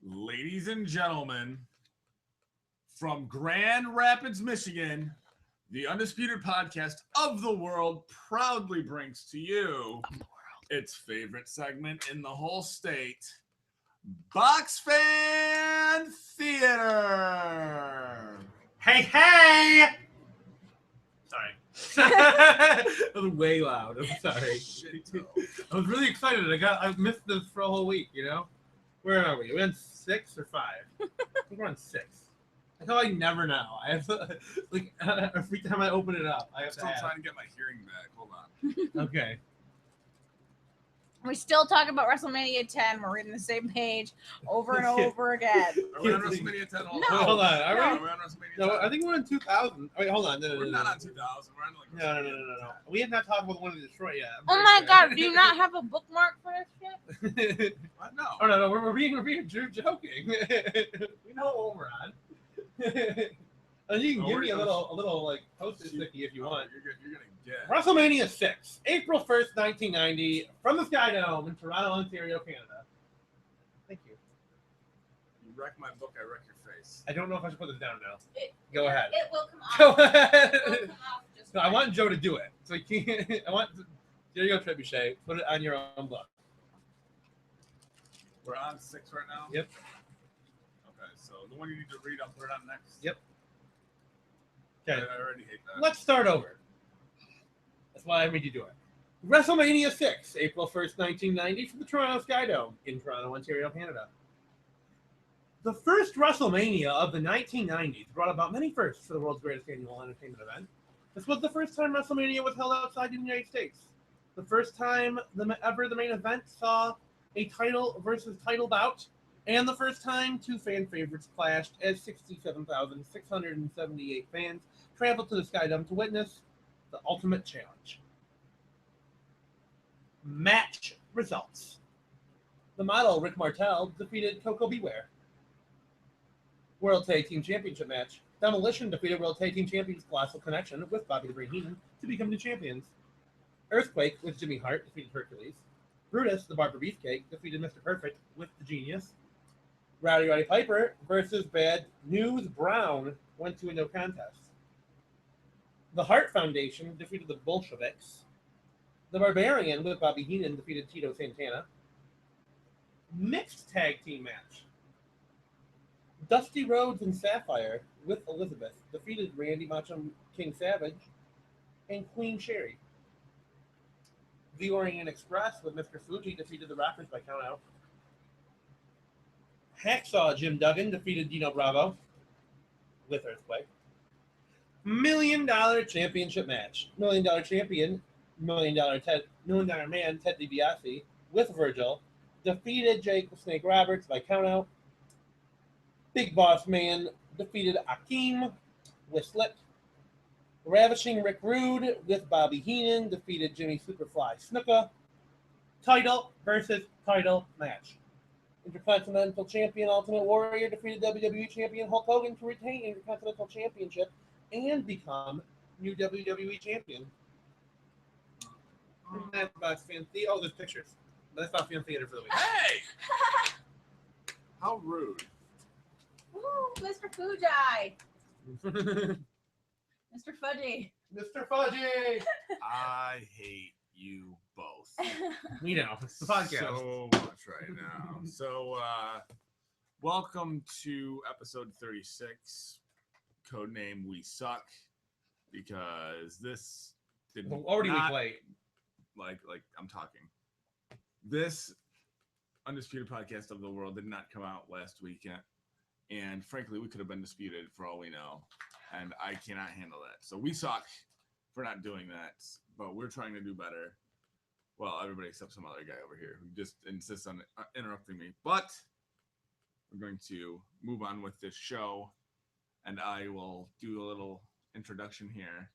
Ladies and gentlemen, from Grand Rapids, Michigan, the Undisputed Podcast of the world proudly brings to you its favorite segment in the whole state, Box Fan Theater. Hey! Sorry. That was way loud. I'm sorry. I was really excited. I missed this for a whole week, you know? Where are we? Are we on 6 or 5? I think we're on 6. That's how I never know. I have to, like, every time I open it up, I have I'm still trying to get my hearing back. Hold on. Okay. We still talk about WrestleMania 10. We're reading the same page over and over again. Are we on WrestleMania 10? No. Wait, hold on. Are Are we? we on WrestleMania 10? No, I think we're on 2000. Wait, hold on. We're not on 2000. We're on like No. We have not talked about the one in Detroit yet. Oh my God! Do you not have a bookmark for this shit? What? No. Oh no, we're being joking. We know what we're on. And you can give me a little like post-it sticky if you want. You're gonna get WrestleMania 6, April 1st, 1990, from the Sky Dome in Toronto, Ontario, Canada. Thank you. You wreck my book, I wreck your face. I don't know if I should put this down now. Go ahead. It will come off. Go ahead. It will come off just No, I fine. want Joe to do it. So you can't. There you go, Trebuchet. Put it on your own book. We're on 6 right now? Yep. Okay, so the one you need to read, I'll put it on next. Yep. I Okay. already hate that. Let's start over. That's why I made you do it. WrestleMania 6, April 1st, 1990, from the Toronto Sky Dome in Toronto, Ontario, Canada. The first WrestleMania of the 1990s brought about many firsts for the world's greatest annual entertainment event. This was the first time WrestleMania was held outside the United States. The first time ever the main event saw a title versus title bout, and the first time two fan favorites clashed as 67,678 fans traveled to the Sky Dome to witness the Ultimate Challenge. Match results. The model, Rick Martel, defeated Coco Beware. World Tag Team Championship match. Demolition defeated World Tag Team Champions Colossal Connection with Bobby the Brain Heenan to become new champions. Earthquake with Jimmy Hart defeated Hercules. Brutus, the Barber Beefcake, defeated Mr. Perfect with the Genius. Rowdy Piper versus Bad News Brown went to a no contest. The Hart Foundation defeated the Bolsheviks. The Barbarian with Bobby Heenan defeated Tito Santana. Mixed tag team match. Dusty Rhodes and Sapphire with Elizabeth defeated Randy Macho King Savage and Queen Sherry. The Orient Express with Mr. Fuji defeated the Rockers by countout. Hacksaw Jim Duggan defeated Dino Bravo with Earthquake. $1 Million Championship match. $1 Million Champion, $1 Million Man Ted DiBiase with Virgil defeated Jake the Snake Roberts by countout. Big Boss Man defeated Akeem with Slip. Ravishing Rick Rude with Bobby Heenan defeated Jimmy Superfly Snuka. Title versus title match. Intercontinental Champion Ultimate Warrior defeated WWE Champion Hulk Hogan to retain Intercontinental Championship and become new WWE Champion. That's about Fan Theater. Oh, there's pictures. But that's not Fan Theater for the week. Hey! How rude. Ooh, Mr. Fujai. Mr. Fudgy. Mr. Fudgy! I hate you both. We know. It's the podcast. So much right now. So, welcome to episode 36, codename We Suck, because this did Already not, week late. like I'm talking. This Undisputed Podcast of the world did not come out last weekend, and frankly, we could have been disputed for all we know, and I cannot handle that. So we suck for not doing that, but we're trying to do better. Well, everybody except some other guy over here who just insists on interrupting me. But we're going to move on with this show, and I will do a little introduction here.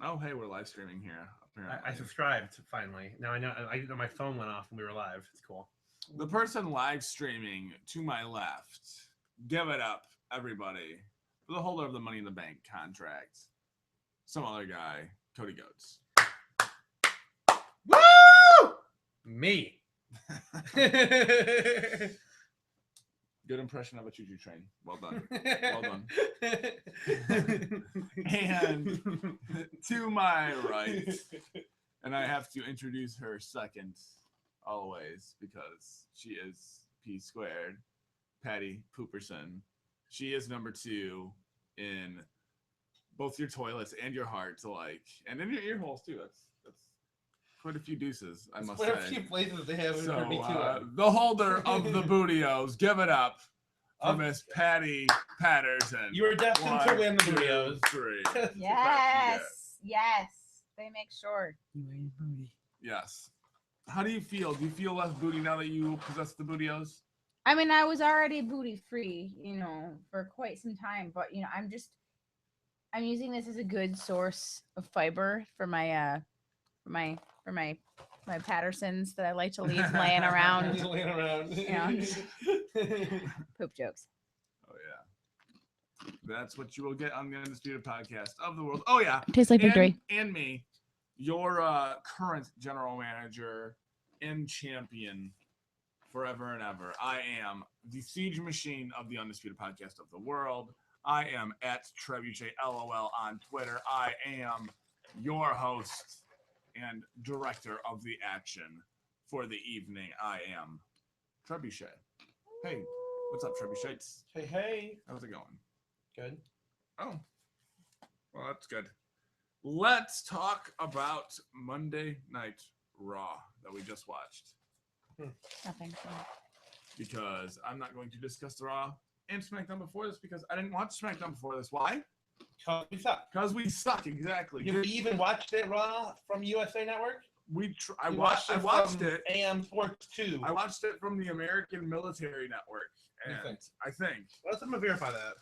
Oh, hey, we're live streaming here. Apparently, I subscribed finally. Now I know my phone went off when we were live. It's cool. The person live streaming to my left, give it up, everybody, for the holder of the Money in the Bank contract. Some other guy, Cody Goats. Woo! Me. Good impression of a choo-choo train. Well done. Well done. And to my right, and I have to introduce her second always because she is P squared, Patty Pooperson. She is number 2 in both your toilets and your hearts alike, and in your ear holes too. That's quite a few deuces, I must say. Quite a few places that they have So, for me too. the holder of the Bootios, give it up for Miss Patty Patterson. You were destined to win the Bootios. 3. Yes. Yes. They make sure. Yes. How do you feel? Do you feel less booty now that you possess the Bootios? I mean, I was already booty free, for quite some time, but I'm using this as a good source of fiber for my my Pattersons that I like to leave laying around. Poop jokes. Oh yeah. That's what you will get on the Undisputed Podcast of the World. Oh yeah. Tastes like victory. And me, your current general manager and champion forever and ever. I am the siege machine of the Undisputed Podcast of the World. I am at Trebuchet LOL on Twitter. I am your host and director of the action for the evening. I am Trebuchet. Hey, what's up, Trebuchets? Hey. How's it going? Good. Oh, well, that's good. Let's talk about Monday Night Raw that we just watched. Nothing. Because I'm not going to discuss the Raw and SmackDown before this because I didn't watch SmackDown before this. Why? Because we suck. Because we suck, exactly. You even watched it Raw from USA Network? I watched it. AM Sports 2. I watched it from the American Military Network. And I think. Let's verify that.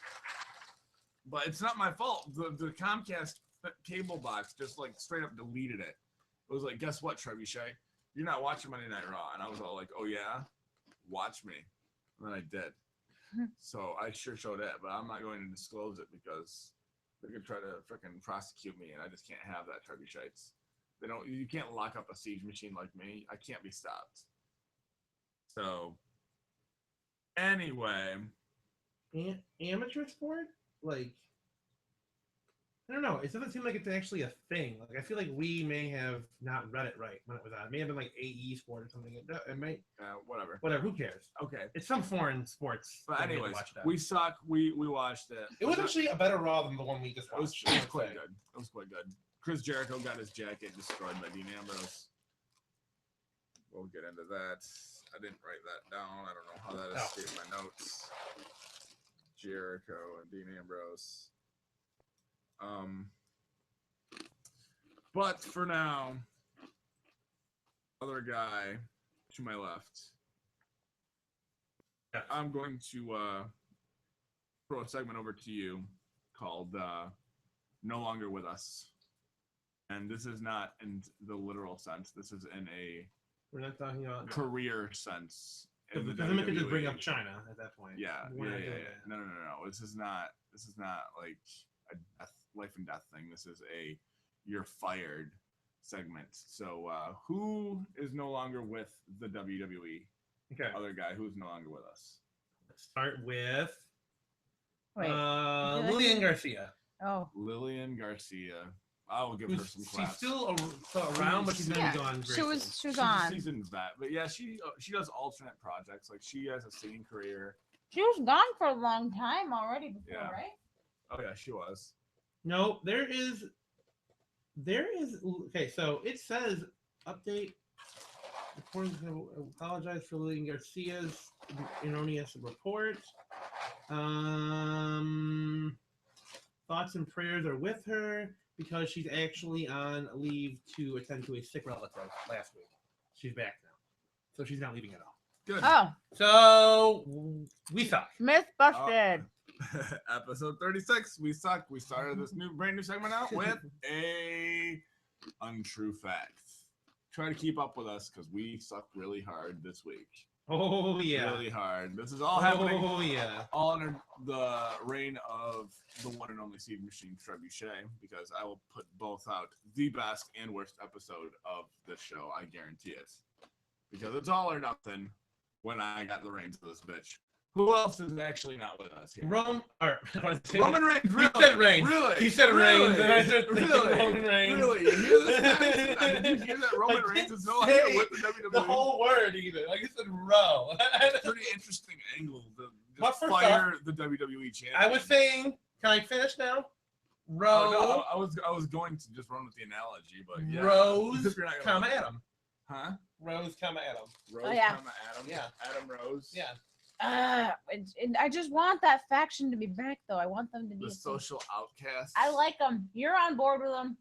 But it's not my fault. The Comcast cable box just like straight up deleted it. It was like, guess what, Trebuchet? You're not watching Monday Night Raw. And I was all like, oh yeah? Watch me. And then I did. So I sure showed it, but I'm not going to disclose it because they could try to freaking prosecute me, and I just can't have that, Trebuchetes. You can't lock up a siege machine like me. I can't be stopped. So, anyway. Amateur sport? Like, I don't know. It doesn't seem like it's actually a thing. Like, I feel like we may have not read it right when it was on. It may have been like AE sport or something. It might. Whatever. Whatever. Who cares? Okay. It's some foreign sports. But anyways, we suck. We watched it. It was actually a better Raw than the one we just watched. It was quite good. It was quite good. Chris Jericho got his jacket destroyed by Dean Ambrose. We'll get into that. I didn't write that down. I don't know how that escaped my notes. Jericho and Dean Ambrose. But for now, other guy to my left. Yes. I'm going to throw a segment over to you called No Longer With Us. And this is not in the literal sense. This is in a We're not talking about career sense. Because then we could just bring up China at that point. Yeah. No. This is not like a life and death thing. This is a you're fired segment. So who is no longer with the WWE? Okay. Other guy who's no longer with us. Let's start with Wait. Lillian Garcia. Oh. Lillian Garcia. I will give her some claps. She's still around, but she's going to be gone. She was She's on. a seasoned vet, but yeah, she does alternate projects. Like she has a singing career. She was gone for a long time already before, Yeah. right? Oh yeah, she was. No, there is. Okay, so it says update. Apologize for Lillian Garcia's erroneous report. Thoughts and prayers are with her because she's actually on leave to attend to a sick relative last week. She's back now, so she's not leaving at all. Good. Oh. So we suck. Myth busted. Episode 36. We suck. We started this brand new segment out with a untrue fact. Try to keep up with us because we sucked really hard this week. Oh yeah. Really hard. This is all happening. Oh yeah. All under the reign of the one and only Seed Machine Trebuchet, because I will put both out the best and worst episode of this show. I guarantee it. because it's all or nothing when I got the reins of this bitch. Who else is actually not with us here? Roman Reigns. Really? He said Reigns. Really? He said really? Reigns, and I said really? Roman Reigns. Really? You hear this? Did you hear that Roman Reigns is no longer with the WWE? The whole word, even. Like you said, row. Pretty interesting angle to My just first fire the WWE champion. I was saying, can I finish now? Row. No, I was going to just run with the analogy, but yeah. Rose, You're not gonna- comma Adam. Huh? Rose, comma Adam. Rose, Oh, yeah. comma Adam. Yeah. Adam Rose. Yeah. And I just want that faction to be back, though. I want them to be The social outcast. I like them. You're on board with them.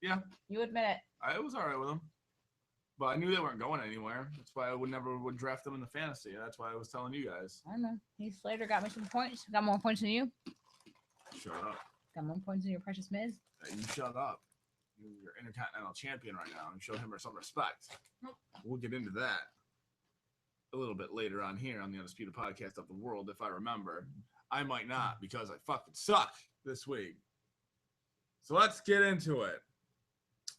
Yeah. You admit it. I was all right with them. But I knew they weren't going anywhere. That's why I would draft them in the fantasy. That's why I was telling you guys. I know. Heath Slater got me some points. Got more points than you. Shut up. Got more points than your precious Miz. You shut up. You're Intercontinental Champion right now, and show him some respect. We'll get into that a little bit later on here on the Undisputed Podcast of the World, if I remember. I might not, because I fucking suck this week. So let's get into it.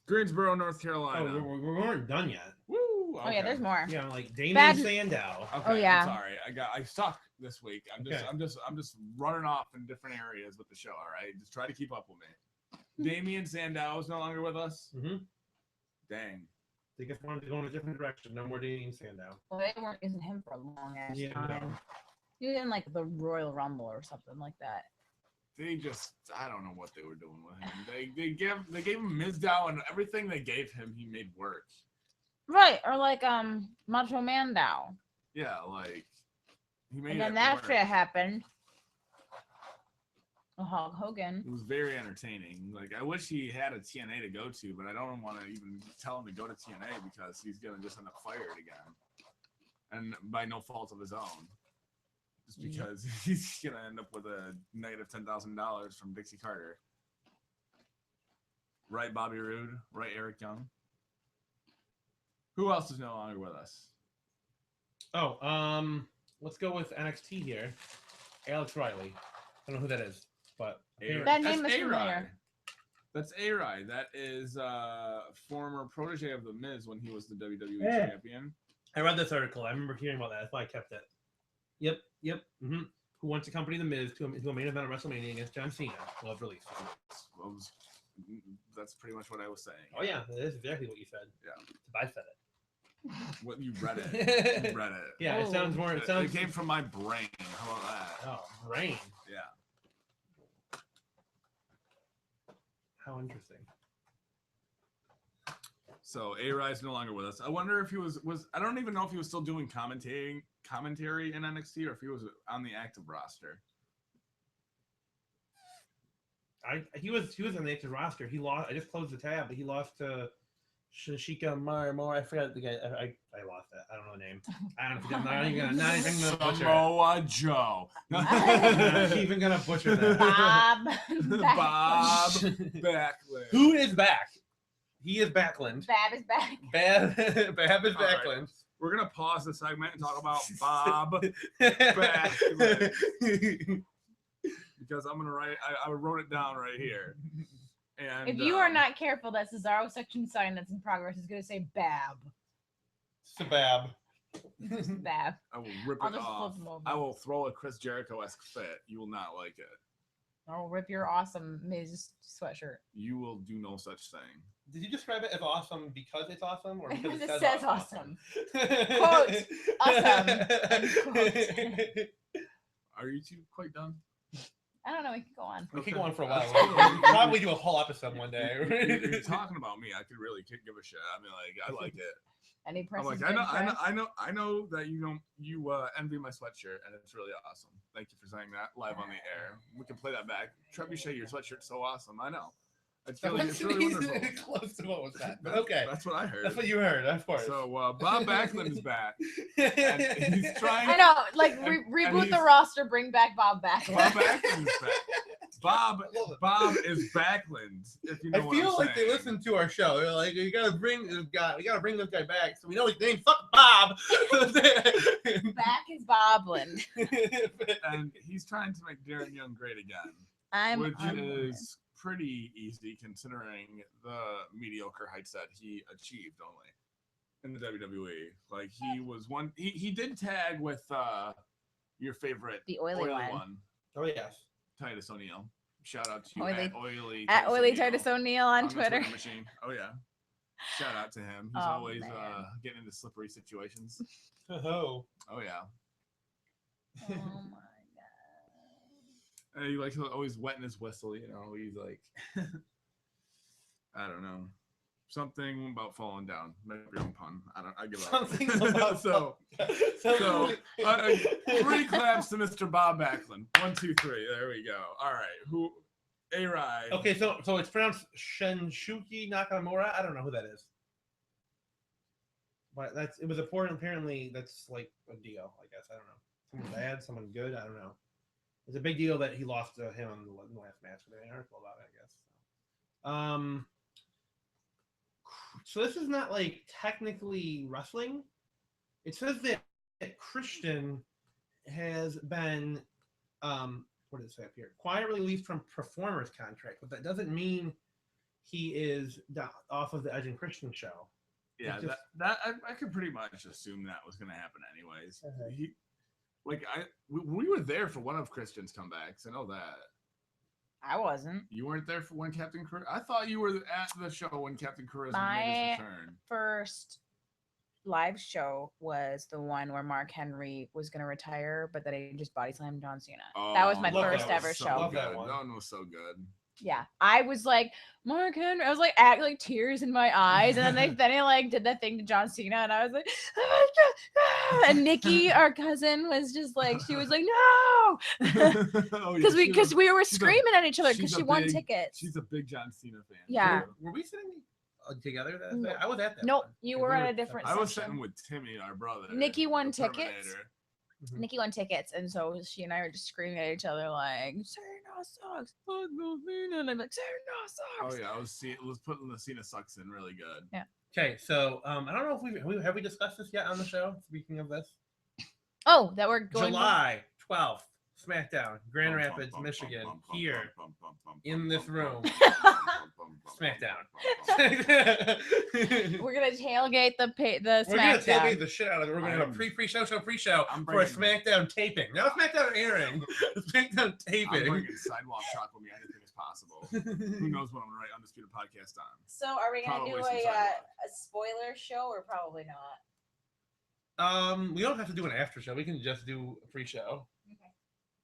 Greensboro, North Carolina. Oh, we weren't done yet. Woo! Okay. Oh yeah, there's more. Yeah, like Damien Bad- Sandow. Okay, Oh, yeah. I'm sorry. I suck this week. I'm just running off in different areas with the show. All right, just try to keep up with me. Damien Sandow is no longer with us. Mm-hmm. Dang. They just wanted to go in a different direction. No more Damien Sandow. Well, they weren't using him for a long ass Yeah, time. no. He was in like the Royal Rumble or something like that. They just, I don't know what they were doing with him. They gave him Mizdow, and everything they gave him, he made work. Right, or like Macho Man Dow. Yeah, like he made. And then it that work. shit happened. Hulk Hogan. It was very entertaining. Like I wish he had a TNA to go to, but I don't want to even tell him to go to TNA because he's gonna just end up fired again, and by no fault of his own. Just because he's gonna end up with a negative $10,000 from Dixie Carter. Right, Bobby Roode. Right, Eric Young. Who else is no longer with us? Oh, let's go with NXT here. Alex Riley. I don't know who that is, but That name is A-Rod. familiar. That's A-Rod. That is former protege of The Miz when he was the WWE Yeah. champion. I read this article. I remember hearing about that. That's why I kept it. Yep. Mm-hmm. Who wants to accompany The Miz to a main event of WrestleMania against John Cena? Love release. That's pretty much what I was saying. Oh yeah, that is exactly what you said. Yeah. I said it. What you read it. You read it. Yeah, it sounds more. It sounds. It came from my brain. How about that? Oh, brain. Yeah. How interesting. So A-Rod's no longer with us. I wonder if he was I don't even know if he was still doing commentary in NXT or if he was on the active roster. He was in the active roster. He lost. I just closed the tab, but he lost to Shashika Marimo. I forgot the guy. I lost that. I don't know the name. I don't know. Not even gonna butcher it. Samoa Joe. Not even gonna butcher that. Bob Backlund. Who is back? He is Backlund. Bab is back. Bab is All right. Backlund. We're gonna pause the segment and talk about Bob Backlund because I'm gonna write. I wrote it down right here. And If you are not careful, that Cesaro section sign that's in progress is going to say Bab. Sabab. Bab. I will rip I'll it just off. flip 'em over. I will throw a Chris Jericho-esque fit. You will not like it. I'll rip your awesome Miz sweatshirt. You will do no such thing. Did you describe it as awesome because it's awesome, or because It it says awesome? Quote, awesome, end quote. Are you two quite done? I don't know. We can go on. We Okay. can go on for a That's while. cool. We'll probably do a whole episode one day. You're talking about me. I could really give a shit. I mean, like, I like it. Any I'm person? like, I know that you envy my sweatshirt, and it's really awesome. Thank you for saying that live on the air. We can play that back. Trebuchet, your sweatshirt's so awesome. I know. It's really wonderful. Close to what was that? But okay, That's what I heard. that's what you heard, of course. So Bob Backlund is back. And he's trying. I know. Like and reboot he's- the roster. Bring back Bob Bob Backlund. Backlund is back. Bob is Backlund. If you know I what feel I'm like saying. they listen to our show. They're like, you gotta bring this guy. We gotta bring this guy back, so we know his name. Fuck Bob. Back is Bobland. And he's trying to make Darren Young great again, I'm. which I'm is pretty easy considering the mediocre heights that he achieved only. in the WWE. Like he was one. He did tag with your favorite, The oily one. Oh yes. Titus O'Neil. Shout out to you Oily- at Oily Titus O'Neil on the Twitter. machine. Oh yeah. Shout out to him. He's Oh, always man. getting into slippery situations. Oh. Oh yeah. Oh my god. And he like always wetting his whistle. You know, he's like, I don't know, something about falling down. Make your own pun. I give up. Something about so 3 claps to Mr. Bob Backlund. 1, 2, 3. There we go. All right. Who? A-Rai. Okay, so it's pronounced Shinsuke Nakamura. I don't know who that is. But it was important. Apparently, that's like a deal. I guess I don't know. Someone bad, someone good. I don't know. It's a big deal that he lost to him in the last match. But an article about it, I guess. So this is not like technically wrestling. It says that Christian has been what does it say up here? Quietly released from performer's contract, but that doesn't mean he is off of the Edge and Christian show. Yeah, Just, I could pretty much assume that was going to happen anyways. Okay. We were there for one of Christian's comebacks. I know that. I wasn't. You weren't there for when Captain Charisma. I thought you were at the show when Captain Charisma made his return. First live show was the one where Mark Henry was going to retire, but then he just body slammed John Cena. That was my first ever show. Love that one. That one was so good. Yeah, I was like Mark Henry. I was like acting like tears in my eyes, and then he like did that thing to John Cena, and I was like, oh my God. And Nikki, our cousin, was just like, she was like, no, because we were screaming at each other because she won tickets. She's a big John Cena fan. Yeah. Were we sitting together? I was at that. Nope, one. you were at a different. I was section. sitting with Timmy, our brother. Nikki won the tickets. Terminator. Mhm. Nikki won tickets, and so she and I were just screaming at each other like, Cena sucks. And I'm like, Cena sucks. Oh yeah, I was putting the Cena sucks in really good. Yeah. Okay, so I don't know if have we discussed this yet on the show. Speaking of this, Oh, that we're going July 12th, SmackDown, Grand Rapids, Michigan, here in this room. SmackDown. We're gonna tailgate the We're gonna SmackDown. tailgate the shit out of it. We're gonna have a pre-show for a SmackDown taping. Not a SmackDown airing. A SmackDown I'm taping. bringing sidewalk chalk with me. Anything is possible. Who knows what I'm gonna write Undisputed Podcast on? So, are we gonna Probably do some a sidewalk. spoiler show or probably not? We don't have to do an after show. We can just do a pre-show.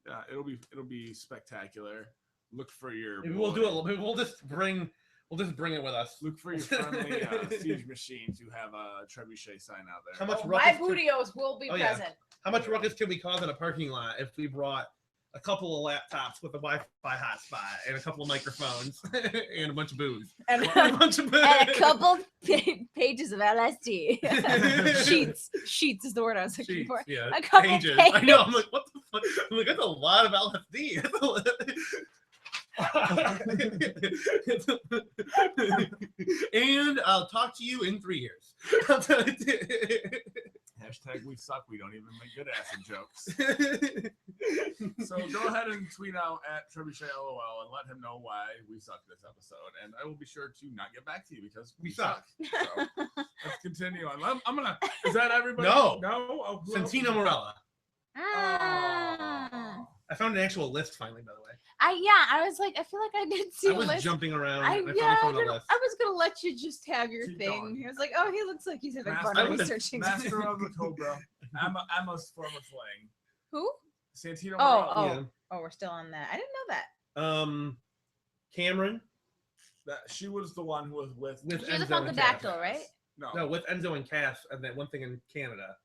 Yeah, it'll be spectacular. Look for your. Maybe we'll do it. Maybe we'll just bring it with us. Look for your friendly siege machines who have a trebuchet sign out there. How much My ruckus? bootios will be present. How much ruckus could we cause in a parking lot if we brought a couple of laptops with a Wi-Fi hotspot and a couple of microphones and a bunch of booze? And, A bunch of booze. and a couple pages of LSD. Sheets is the word I was looking Sheets, for. yeah, A couple pages. I know. I'm like, what the fuck? I'm like, that's a lot of LSD. And I'll talk to you in 3 years. Hashtag we suck. We don't even make good acid jokes. So go ahead and tweet out at Trebuchet LOL and let him know why we suck this episode. And I will be sure to not get back to you because we suck. So let's continue on. I'm gonna. Is that everybody? No. No. Oh, who else? Santino Morella. Oh. I found an actual list finally, by the way. I was like, I feel like I did see I a was list. jumping around. I and I found a list. was gonna let you just have your Keep thing. going. He was like, oh, he looks like he's having fun Master- researching. Master of the Cobra. Emma's former fling. Who? Santino Oh, Morella. oh, we're still on that. I didn't know that. Cameron That she was the one who was with. She was a Enzo and Cass. Funkadactyl, right? No, with Enzo and Cass, and then one thing in Canada.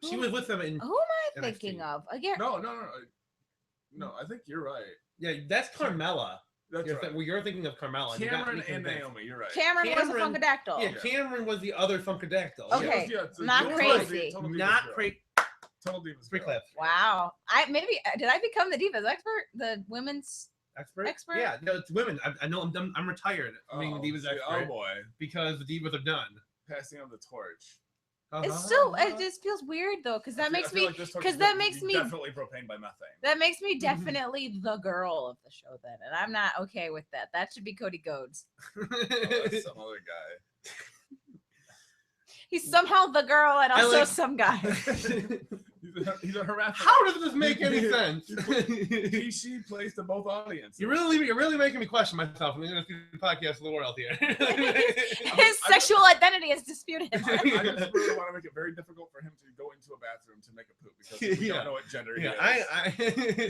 She was with them in. Who am I NXT. thinking of? Again, No, I think you're right. Yeah, that's Carmella. That's right. You're thinking of Carmella. You got Cameron me and convinced. Naomi, you're right. Cameron was a Cameron- Funkadactyl. Yeah, Cameron was the other Funkadactyl. Okay. Yeah. Not Total crazy. Divas Not girl. crazy. Total Divas Free girl. clip. Wow. Did I become the Divas expert? The women's Expert? Yeah, no, it's women. I know I'm retired. Being the Divas see, expert Oh boy, because the Divas are done. passing on the torch. It's still it just feels weird though, because that makes me definitely propane by methane. that makes me definitely the girl of the show then, and I'm not okay with that. That should be Cody Rhodes. Oh, that's some other guy. He's somehow the girl and I also like- some guy. He's a hermaphrodite. How does this make any sense? She plays to both audiences. You're really making me question myself in the Undisputed Podcast of the world here. His sexual identity is disputed. I just really want to make it very difficult for him to go into a bathroom to make a poop because we don't know what gender he is.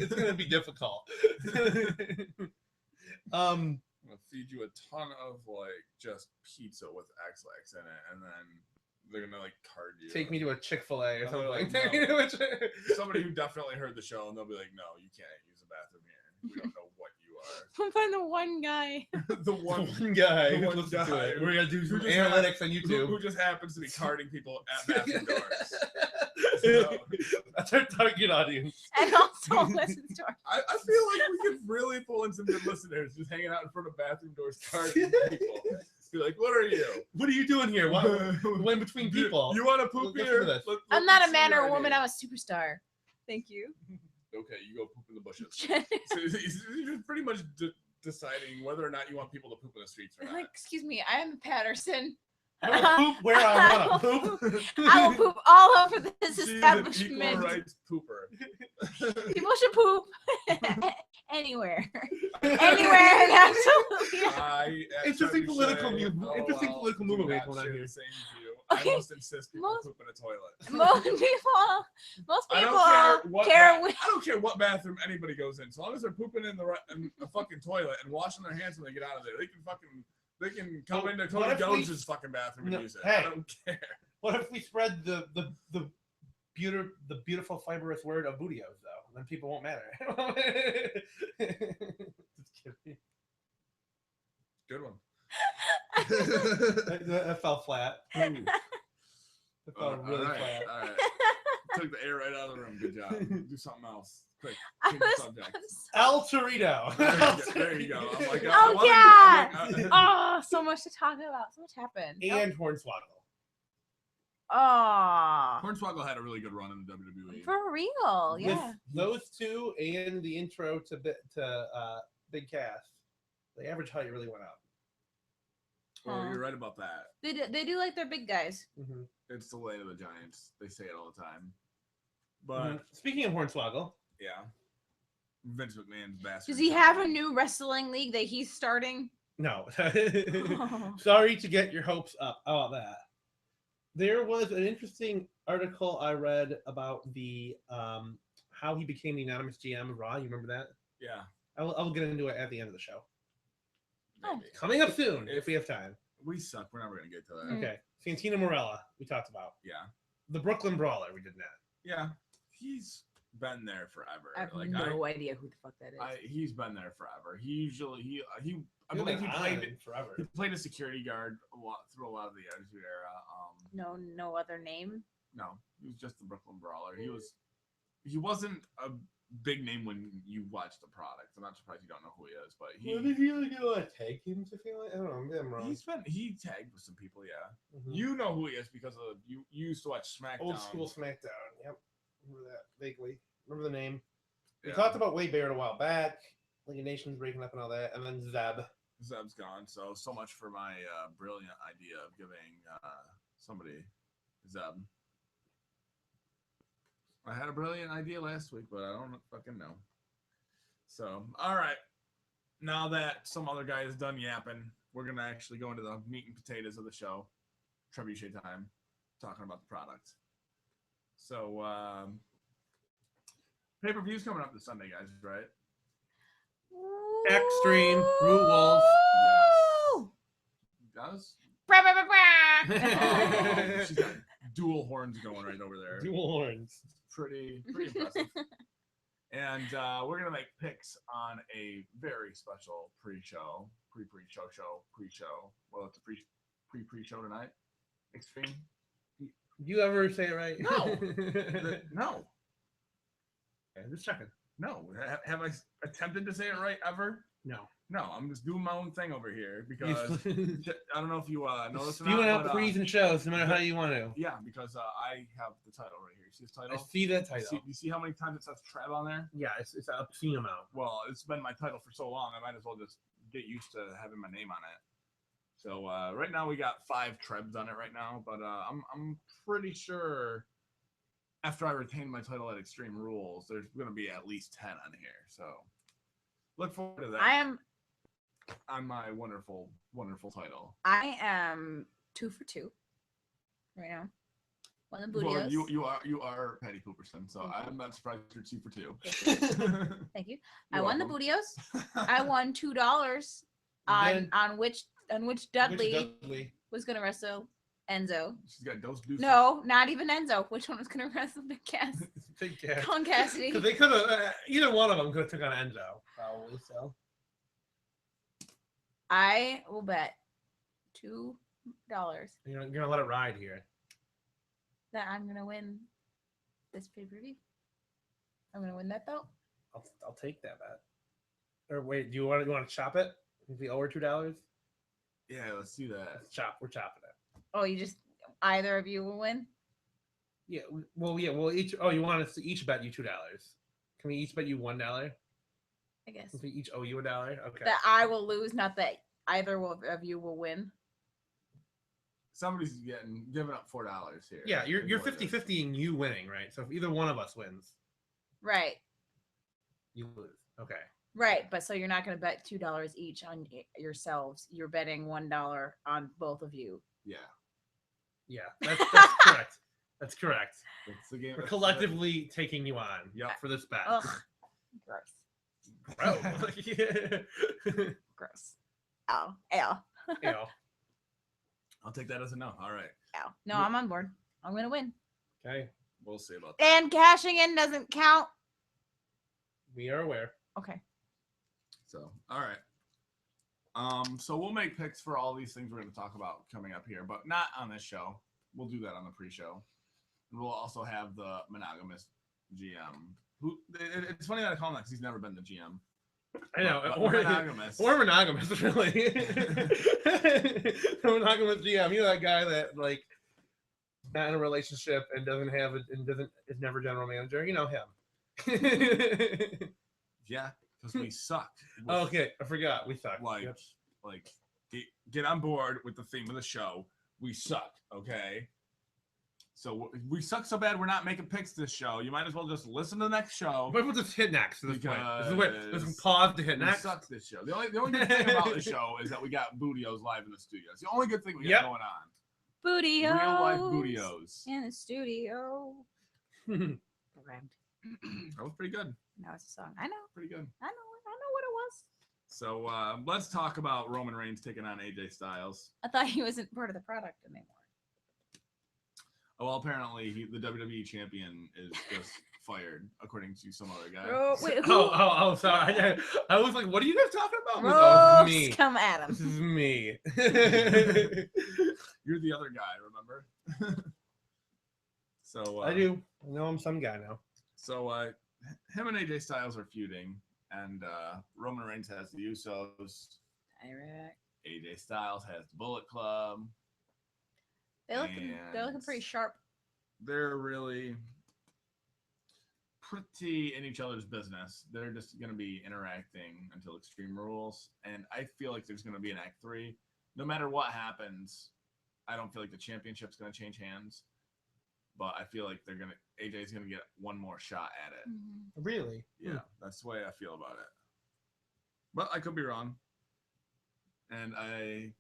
It's gonna be difficult. I'm gonna feed you a ton of like just pizza with X-Lax in it, and then they're gonna like card you. Take me to a Chick-fil-A or And they're something. like, Take me to a Somebody who definitely heard the show, and they'll be like, "No, you can't use the bathroom here. We don't know what you are." Find the one guy. the one guy. the one who's guy listening to it. We're gonna do who some just analytics on YouTube. who just happens to be carding people at bathroom doors. That's our target audience. And also listens to our I feel like we could really pull in some good listeners just hanging out in front of bathroom doors carding people. Be like, what are you? What are you doing here? What? When between people? You want to poop Listen here? to this. I'm not a man or a woman. I'm a superstar. Thank you. Okay, you go poop in the bushes. So you're pretty much deciding whether or not you want people to poop in the streets or not. Like, excuse me, I'm Patterson. I will poop where I want to poop. I will poop all over this She's an establishment. equal rights pooper. People should poop anywhere. Anywhere and absolutely. Interesting political movement. Interesting political movement do we not going on share here. the same view. Okay, I must insist people poop in a toilet. Most people I don't care care. I don't care what bathroom anybody goes in, as long as they're pooping in a fucking toilet and washing their hands when they get out of there. They can come into Cody Jones's fucking bathroom and use it. Hey. I don't care. What if we spread the beautiful fibrous word of bootios though? Then people won't matter. Just kidding. Good one. That fell flat. That fell really flat. All right. Took the air right out of the room. Good job. Do something else. Quick. I Change the was- subject. El Torito. There you go. I'm like, Oh, yeah. Oh, so much to talk about. So much happened. And Hornswoggle. Oh, Hornswoggle had a really good run in the WWE. for real. Yeah. With those two and the intro to Big Cass, the average height really went up. Oh, you're right about that. They do like their big guys. Mm-hmm. It's the way of the Giants. They say it all the time. But Speaking of Hornswoggle, yeah, Vince McMahon's bastard. Does he have a new wrestling league that he's starting? no. Oh. Sorry to get your hopes up about that. There was an interesting article I read about the how he became the anonymous GM of Raw. You remember that? Yeah. I will get into it at the end of the show. Oh. Maybe. Coming up soon, if we have time. We suck. We're never gonna get to that. Mm. Okay. Santino Marella, we talked about. Yeah. The Brooklyn Brawler, we did that. Yeah. He's been there forever. I have Like no idea who the fuck that is. he's been there forever. He usually I You've believe been he on played it forever. he played a security guard through a lot of the Attitude Era. No other name. No, he was just the Brooklyn Brawler. He wasn't a big name when you watch the product. I'm not surprised you don't know who he is, but Did he like do a tag teams? I feel like I don't know. Maybe I'm wrong. he tagged with some people. Yeah, Mhm. you know who he is because of you used to watch SmackDown. Old school SmackDown. Yep. Remember that vaguely. Remember the name. We Yeah. talked about Wade Barrett a while back. Like a Nation's breaking up and all that, and then Zeb. Zeb's gone, so much for my brilliant idea of giving somebody Zeb. I had a brilliant idea last week, but I don't fucking know. So, all right. Now that some other guy is done yapping, we're going to actually go into the meat and potatoes of the show. Trebuchet time, talking about the product. So, pay-per-view's coming up this Sunday, guys, right? Extreme Rules. Yes. Does? Brah, brah, brah, brah. Oh, she's got dual horns going right over there. Dual horns. Pretty impressive. And we're gonna make picks on a very special pre-show. Well, it's a pre-show tonight. Extreme. You ever say it right? No. No. Okay, just checking. No. Have I attempted to say it right ever? No. No. I'm just doing my own thing over here because I don't know if you noticed. Spewing out pre's and shows, no matter how you want to. Yeah, because I have the title right here. You see this title? I see that title. You see how many times it says Trev on there? Yeah, it's an obscene amount. Well, it's been my title for so long, I might as well just get used to having my name on it. So right now we got 5 trebs on it right now, but I'm pretty sure after I retain my title at Extreme Rules, there's going to be at least 10 on here. So look forward to that. I am on my wonderful, wonderful title. I am 2 for 2 right now. One of the Well, Bootios. you are Patty Pooperson, so I'm not surprised you're 2 for 2. Thank you. You're I won the welcome. Bootios. I won $2 on which Dudley was gonna wrestle Enzo. She's got those deuces. No, not even Enzo. Which one was gonna wrestle Big Cass? Big Cass. Colin Cassidy. Because they could have either one of them could have took on Enzo, probably. So I will bet $2 you're gonna let it ride here. that I'm gonna win this pay-per-view. I'm gonna win that belt. I'll take that bet. Or wait, do you want to chop it? If we owe her $2, Yeah, let's do that. we're chopping it. Oh, you just either of you will win. Yeah. Well, we'll each. Oh, you want us to each bet you $2? Can we each bet you $1? I guess If we each owe you $1, okay. that I will lose, not that either of you will win. Somebody's giving up $4 here. Yeah, you're 50-50 and you winning, right? So if either one of us wins, Right. you lose. Okay. Right, but so you're not going to bet $2 each on yourselves. You're betting $1 on both of you. Yeah. Yeah, that's correct. That's correct. That's the game. We're collectively taking you on. Yep. For this bet. Ugh, gross, Bro. gross. Ow, ow, You know. I'll take that as a no. All right. ow. No, I'm on board. I'm going to win. Okay. We'll see about that. And cashing in doesn't count. We are aware. Okay. So, all right. So we'll make picks for all these things we're going to talk about coming up here, but not on this show. We'll do that on the pre-show. And we'll also have the monogamous GM. It's funny that I call him that because he's never been the GM. I know. But Or monogamous. really. The monogamous GM. You know that guy that like not in a relationship and is never general manager. You know him. Yeah, because we suck. Okay, I forgot. We suck. Like, Yep. like get on board with the theme of the show. We suck, okay? So we suck so bad we're not making picks this show. You might as well just listen to the next show. But we'll just hit next. This point. Because Let's pause to hit We next. suck this show. The only good thing about the show is that we got Bootios live in the studio. It's the only good thing we got Yep. going on. Bootios. Real life Bootios. In the studio. Rhymed. That was pretty good. Now it's a song. I know. Pretty good. I know what it was. So let's talk about Roman Reigns taking on AJ Styles. I thought he wasn't part of the product anymore. Oh, well, apparently the WWE champion is just fired, according to some other guy. Wait, who? Oh, sorry. I was like, what are you guys talking about? Rose, This is me. come at him. This is me. You're the other guy, remember? So I do. I know I'm some guy now. So him and AJ Styles are feuding, and Roman Reigns has the Usos. Iraq. AJ Styles has the Bullet Club. They're looking pretty sharp. They're really pretty in each other's business. They're just going to be interacting until Extreme Rules, and I feel like there's going to be an Act 3. No matter what happens, I don't feel like the championship's going to change hands, but I feel like AJ's going to get one more shot at it. Mm-hmm. Really? Yeah, that's the way I feel about it. But I could be wrong. And I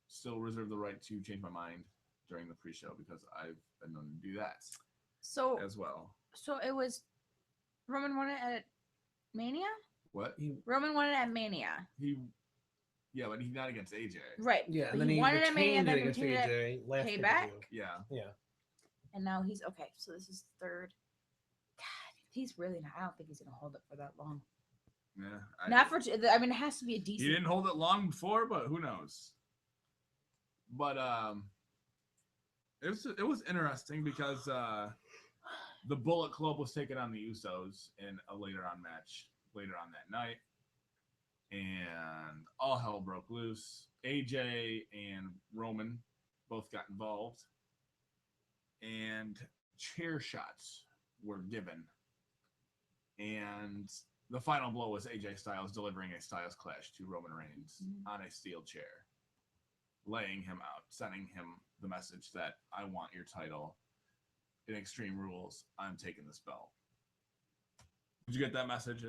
still reserve the right to change my mind during the pre-show because I've been known to do that So as well. So it was Roman won it at Mania? What? Roman won it at Mania. Yeah, but he's not against AJ. Right. Yeah, But and then he he won it at Mania, retained then it against retained it AJ last Payback? pay-per-view. Yeah. Yeah. and now he's okay. So this is third. God, he's really not. I don't think he's gonna hold it for that long. Yeah. Not for. I mean, it has to be a decent. He didn't hold it long before, but who knows? But it was interesting because the Bullet Club was taking on the Usos in a later on match later on that night, and all hell broke loose. AJ and Roman both got involved, and chair shots were given, and the final blow was AJ Styles delivering a Styles Clash to Roman Reigns on a steel chair. laying him out, sending him the message that I want your title in Extreme Rules. I'm taking this belt. Did you get that message?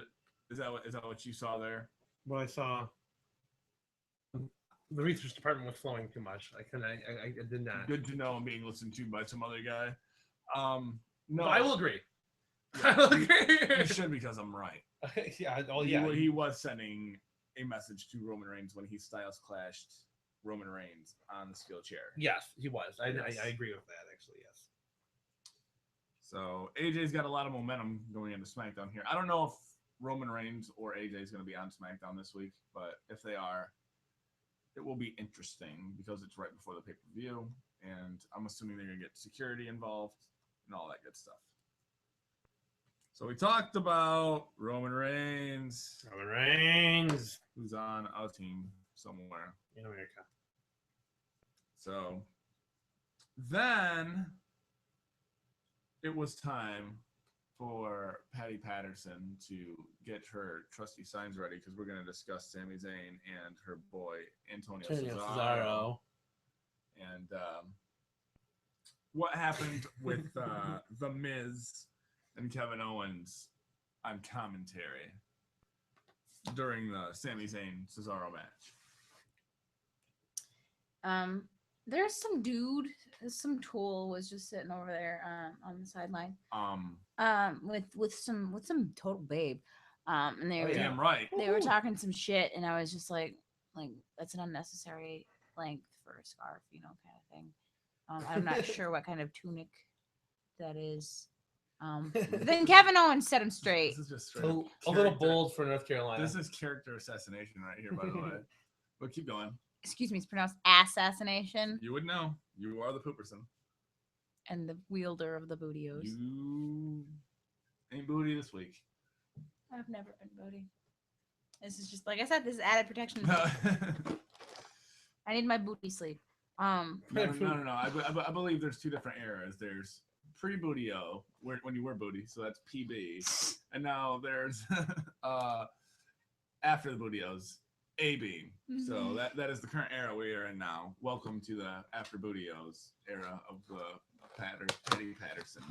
Is that what you saw there? What I saw, the research department was flowing too much. I did not. Good to know I'm being listened to by some other guy. No, I will agree. Yeah, I will agree. you should, because I'm right. Yeah. Oh, yeah. He was sending a message to Roman Reigns when he styles clashed Roman Reigns on the steel chair. Yes, he was. Yes. I agree with that, actually, yes. So AJ's got a lot of momentum going into SmackDown here. I don't know if Roman Reigns or AJ is going to be on SmackDown this week, but if they are, it will be interesting because it's right before the pay-per-view, and I'm assuming they're going to get security involved and all that good stuff. So we talked about Roman Reigns. Roman Reigns. Who's on a team somewhere in America. So then it was time for Patty Patterson to get her trusty signs ready, because we're going to discuss Sami Zayn and her boy Antonio Cesaro. And what happened with The Miz and Kevin Owens on commentary during the Sami Zayn Cesaro match. There's some dude, some tool was just sitting over there on the sideline. With some total babe. And they were damn right. They were talking some shit, and I was just like that's an unnecessary length for a scarf, kind of thing. I'm not sure what kind of tunic that is. Then Kevin Owens set him straight. This is just a little bold for North Carolina. This is character assassination right here, by the way. But keep going. Excuse me, it's pronounced assassination. You would know. You are the pooperson. And the wielder of the bootios. You ain't booty this week. I've never been booty. This is just, like I said, this is added protection. I need my booty sleep. No. I believe there's two different eras. There's pre-bootio, when you were booty, so that's PB. And now there's after the bootios, AB. Mm-hmm. So that is the current era we are in now. Welcome to the after bootios era of the Patty Patterson.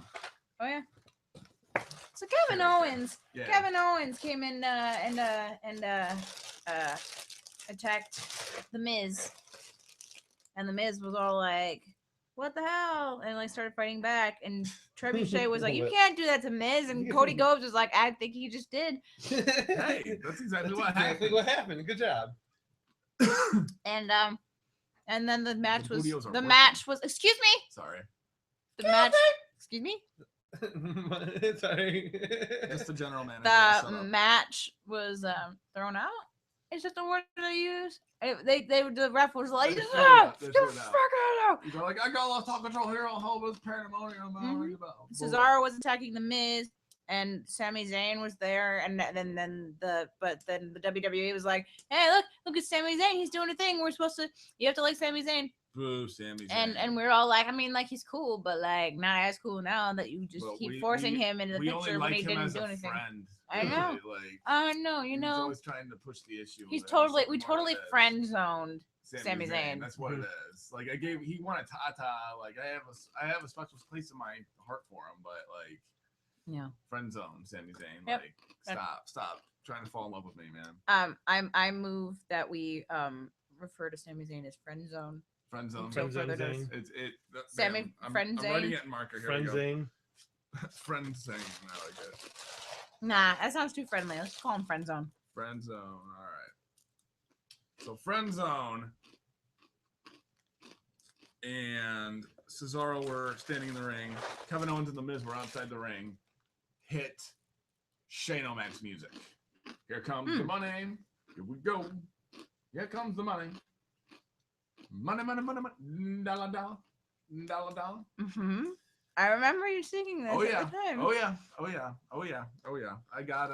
Oh yeah. So Kevin Owens came in and attacked The Miz, and The Miz was all like, "What the hell?" and like started fighting back. And Trebuchet was like, "You can't do that to Miz." And Cody Rhodes was like, "I think he just did." Hey, that's exactly what happened. Good job. And then the match was excuse me. Sorry. The match. Excuse me. Sorry. Just the general manager. The match was thrown out. It's just a word they use. The ref was like, "Get the fuck out!" They're like, "I got lost top control here. I'll hold this pandemonium." Cesaro was attacking The Miz, and Sami Zayn was there, and then the WWE was like, "Hey, look at Sami Zayn. He's doing a thing. You have to like Sami Zayn." Boo, Sami Zayn. And we're all like, I mean, like, he's cool, but like not as cool now that you just keep forcing him into the picture when he didn't do anything. Friend, I know. I know. He's always trying to push the issue. We totally friend zoned Sami Zayn. That's what it is. Like he wanted Tata. Like I have a special place in my heart for him, but like, yeah, friend zone Sami Zayn. Yep. Like stop trying to fall in love with me, man. I move that we refer to Sami Zayn as friend zone. Friend zone. Friend zone. Sammy, friend Zayn. I'm writing it in marker here. Friend Zayn. Friend Zayn. I like it. Nah, that sounds too friendly. Let's call him friend zone. Friend zone. All right. So friend zone and Cesaro were standing in the ring. Kevin Owens and The Miz were outside the ring. Hit Shane O'Mac's music. Here comes the money. Here we go. Here comes the money. Money, dollar. Mm-hmm. I remember you singing this at the time. Oh yeah. I got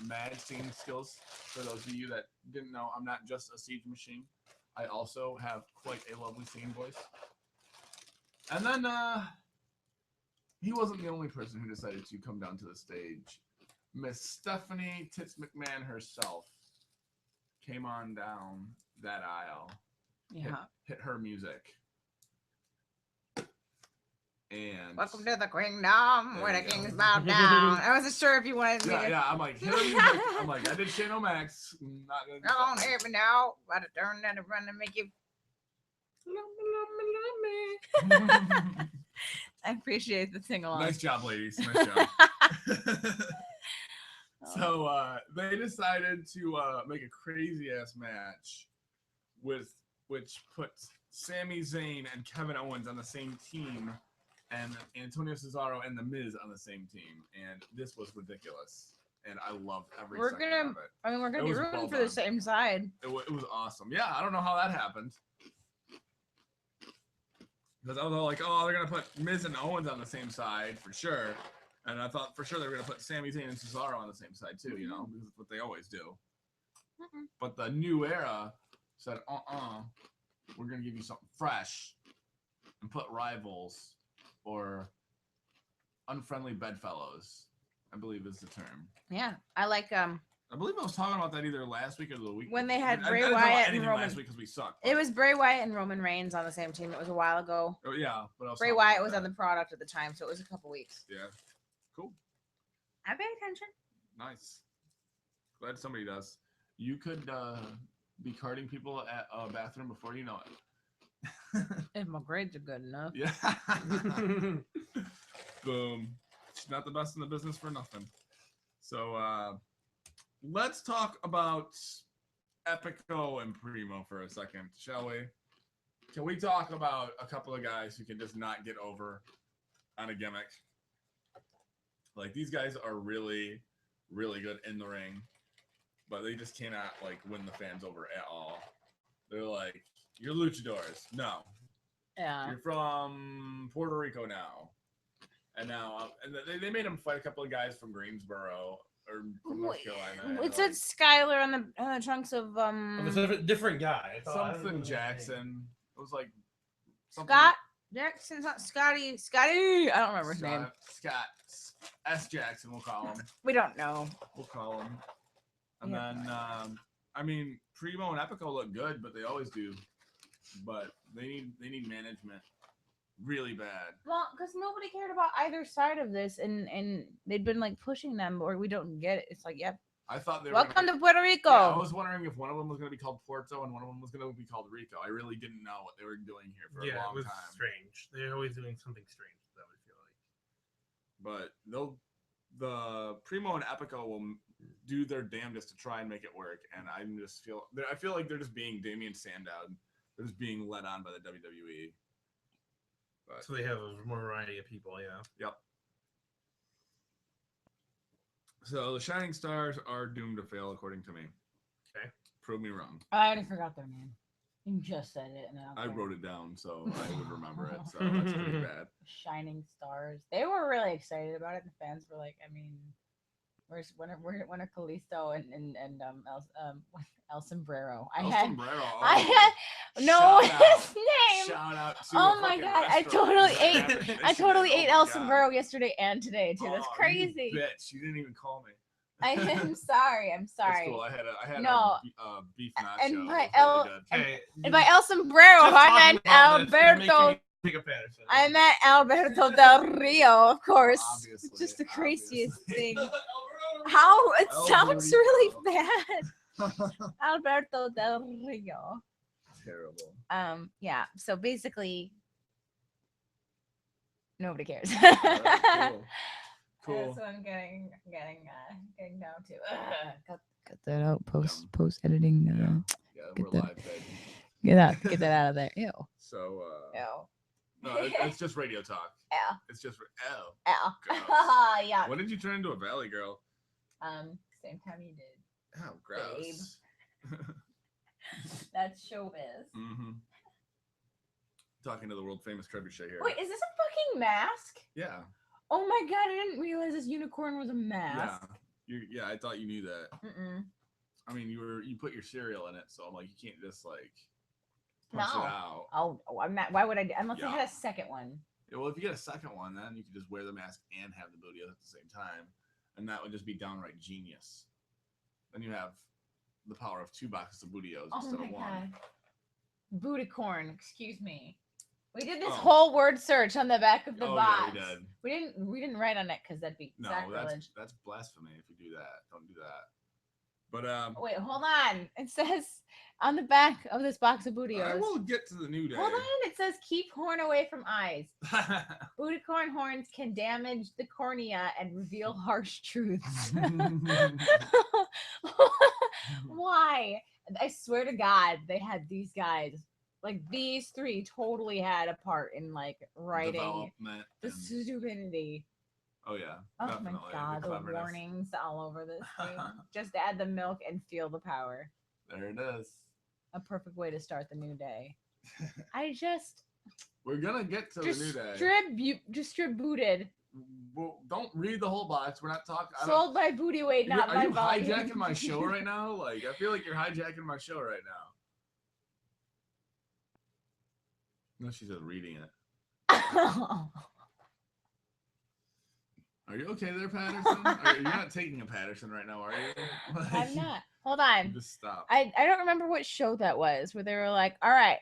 mad singing skills. For those of you that didn't know, I'm not just a siege machine. I also have quite a lovely singing voice. And then he wasn't the only person who decided to come down to the stage. Miss Stephanie Tits McMahon herself came on down that aisle Yeah. hit her music. And Welcome to the kingdom where There the you go. kings bow down. I wasn't sure if you wanted me to. yeah, I'm like, hit her music. I'm like, I did Shane O'Max. Not gonna do Come on, something. hear me now. About to turn that around and make you. I appreciate the sing along. Nice job, ladies. Nice job. So they decided to make a crazy ass match which puts Sami Zayn and Kevin Owens on the same team and Antonio Cesaro and The Miz on the same team. And this was ridiculous. And I loved every second of it. I mean, we're gonna It be was rooting well for the done. same side. It was awesome. Yeah, I don't know how that happened. Because I was all like, oh, they're going to put Miz and Owens on the same side for sure. And I thought for sure they were going to put Sami Zayn and Cesaro on the same side too, you know, because it's what they always do. But the new era said, we're going to give you something fresh and put rivals or unfriendly bedfellows, I believe is the term. Yeah, I like I believe I was talking about that either last week or the week when they had I Bray didn't talk about Wyatt and anything Roman. last week because we sucked. It was Bray Wyatt and Roman Reigns on the same team. It was a while ago. Oh, yeah. But I was Bray talking Wyatt about was on that. the product at the time, so it was a couple weeks. Yeah. Cool. I pay attention. Nice. Glad somebody does. You could be carding people at a bathroom before you know it. If my grades are good enough. Yeah. Boom. She's not the best in the business for nothing. So let's talk about Epico and Primo for a second, shall we? Can we talk about a couple of guys who can just not get over on a gimmick? Like, these guys are really, really good in the ring, but they just cannot, like, win the fans over at all. They're like, you're luchadors. No. Yeah. You're from Puerto Rico now. And now, and they made him fight a couple of guys from Greensboro or from North Carolina. It said Skylar on the trunks of It was a different guy. something Jackson. It was like something, Scott Jackson's not Scotty. Scotty. I don't remember his name. Scott S. Jackson, we'll call him. We don't know. We'll call him. And Yeah. then, I mean, Primo and Epico look good, but they always do. But they need management really bad. Well, because nobody cared about either side of this, and they'd been like pushing them, or we don't get it. It's like, yep. I thought they were Welcome to Puerto Rico. Yeah, I was wondering if one of them was going to be called Porto and one of them was going to be called Rico. I really didn't know what they were doing here for a Yeah, long it was time. strange. They're always doing something strange, that would feel like. But the Primo and Epico will do their damnedest to try and make it work, and I feel like they're just being Damian Sandow. They're just being led on by the WWE. But, So they have a more variety of people, yeah. yep. So the Shining Stars are doomed to fail, according to me. Okay. Prove me wrong. I already forgot their name. You just said it, and I wrote it down, so I would remember it. So that's pretty bad. Shining Stars. They were really excited about it. The fans were like, I mean, when are Kalisto and El Sombrero? El I Sombrero. had no Shout out. his name. Shout out to Oh a my fucking god, I restaurant totally in ate. Rapid, I Michigan. totally ate Oh El my Sombrero God. yesterday and today too. That's Oh, crazy. You bitch, you didn't even call me. I am sorry. I'm That's sorry. cool. I had No. a beef nacho. And It was by really El- good. Okay. And by El Sombrero, Just I talking meant about this, you're making Alberto. me think of Patterson. I meant Alberto Del Rio, of course. Obviously, Just the craziest obviously. thing. How it El sounds Burrito. really bad. Alberto Del Rio. Terrible. Yeah. So basically, nobody cares. Alright, cool. That's what I'm getting down to. Cut that out. Post editing. Yeah, Get we're the- live, babe. Get that out of there. Ew. So, Ew. no, it's just radio talk. Ew. It's just Ew. Gross. Yeah. When did you turn into a valley girl? Same time you did. Oh, gross. That's showbiz. Mm-hmm. Talking to the world famous trebuchet here. Wait, is this a fucking mask? Yeah. Oh my god, I didn't realize this unicorn was a mask. Yeah, I thought you knew that. Mm-mm. I mean, you put your cereal in it, so I'm like, you can't just like punch No. it out. Oh, I'm not. Why would I? Unless I Yeah. had a second one. Yeah, well, if you get a second one, then you could just wear the mask and have the booty at the same time, and that would just be downright genius. Then you have the power of 2 boxes of bootios Oh instead my of one. god. Booty corn. Excuse me. We did this Oh. whole word search on the back of the box. Yeah, we did. We didn't write on it because that'd be No, sacrilege. that's blasphemy if you do that. Don't do that. But Wait, hold on. It says on the back of this box of I bootios. will get to the new day. Hold on. It says keep horn away from eyes. Booty corn horns can damage the cornea and reveal harsh truths. Why? I swear to God, they had these guys. Like these three totally had a part in like writing Development the and- stupidity. Oh yeah. Oh definitely. my God, the cleverness. warnings all over this thing. Just add the milk and feel the power. There it is. A perfect way to start the new day. We're gonna get to the new day. Distributed. Well, don't read the whole box. We're not talking. Sold by booty weight, not Are by you volume. hijacking my show right now? Like, I feel like you're hijacking my show right now. No, she's just reading it. Are you okay there, Patterson? You're not taking a Patterson right now, are you? Like, I'm not. Hold on. Just stop. I don't remember what show that was where they were like, all right.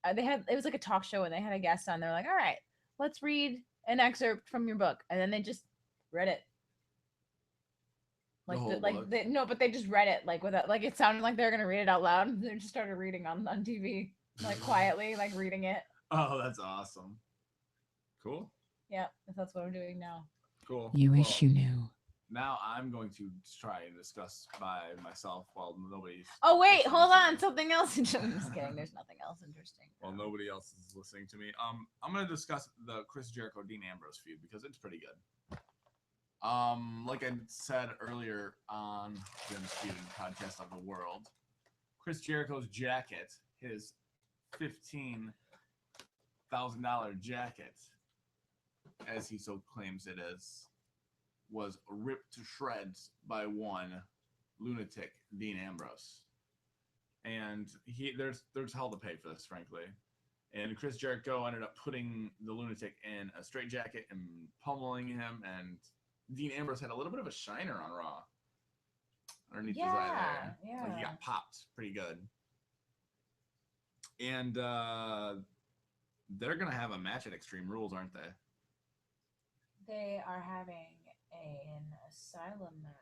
It was like a talk show and they had a guest on. They're like, all right, let's read an excerpt from your book. And then they just read it. Like, no, but they just read it like without, like it sounded like they were going to read it out loud. And they just started reading on TV, like quietly, like reading it. Oh, that's awesome. Cool. Yeah, that's what I'm doing now. Cool. You wish you knew. Now I'm going to try and discuss by myself while nobody's. Oh wait, listening hold to on. me. Something else. I'm just kidding. There's nothing else interesting. While nobody else is listening to me, I'm going to discuss the Chris Jericho Dean Ambrose feud because it's pretty good. Like I said earlier on the Undisputed Podcast of the World, Chris Jericho's jacket, his $15,000 jacket, as he so claims it is, was ripped to shreds by one lunatic, Dean Ambrose. And there's hell to pay for this, frankly. And Chris Jericho ended up putting the lunatic in a straitjacket and pummeling him, and Dean Ambrose had a little bit of a shiner on Raw underneath his eye there. Yeah. Like he got popped pretty good. And they're gonna have a match at Extreme Rules, aren't they? They are having an asylum match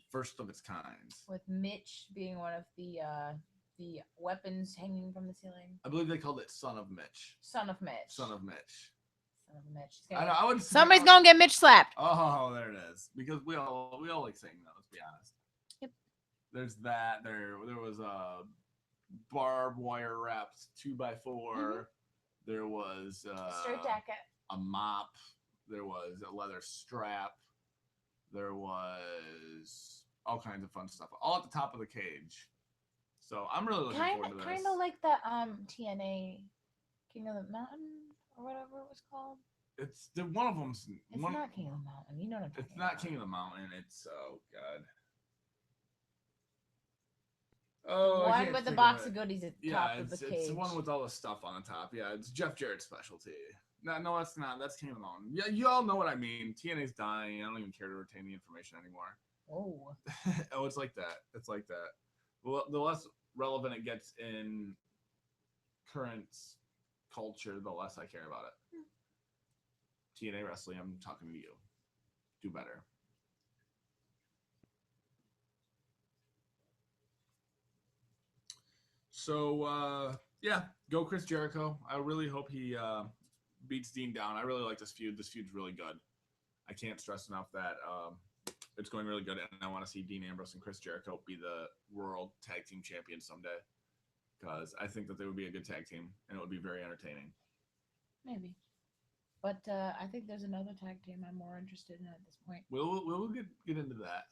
First of its kind. with Mitch being one of the weapons hanging from the ceiling. I believe they called it Son of Mitch. Son of Mitch. Son of Mitch. Son of Mitch. I know, I would. Somebody's gonna get Mitch slapped. Oh, there it is. Because we all like saying that. Let's be honest. Yep. There's that. There was a barbed wire wrapped 2x4. Mm-hmm. There was Straight jacket. a mop. There was a leather strap. There was all kinds of fun stuff, all at the top of the cage. So I'm really looking forward to this. Kind of like the TNA King of the Mountain or whatever it was called. It's one of them's. It's not King of the Mountain. You know what I'm talking It's not about. King of the Mountain. It's God. Oh, I One can't with the think box of of it. goodies at the Yeah, top of the it's cage. the one with all the stuff on the top. Yeah, it's Jeff Jarrett's specialty. No, that's not. That's King of the Mountain. Yeah, you all know what I mean. TNA's dying. I don't even care to retain the information anymore. Oh. Oh, it's like that. It's like that. Well, the less relevant it gets in current culture, the less I care about it. TNA wrestling, I'm talking to you. Do better. So, yeah, go Chris Jericho. I really hope he beats Dean down. I really like this feud. This feud's really good. I can't stress enough that it's going really good, and I want to see Dean Ambrose and Chris Jericho be the world tag team champions someday, because I think that they would be a good tag team, and it would be very entertaining. Maybe. But I think there's another tag team I'm more interested in at this point. We'll get into that.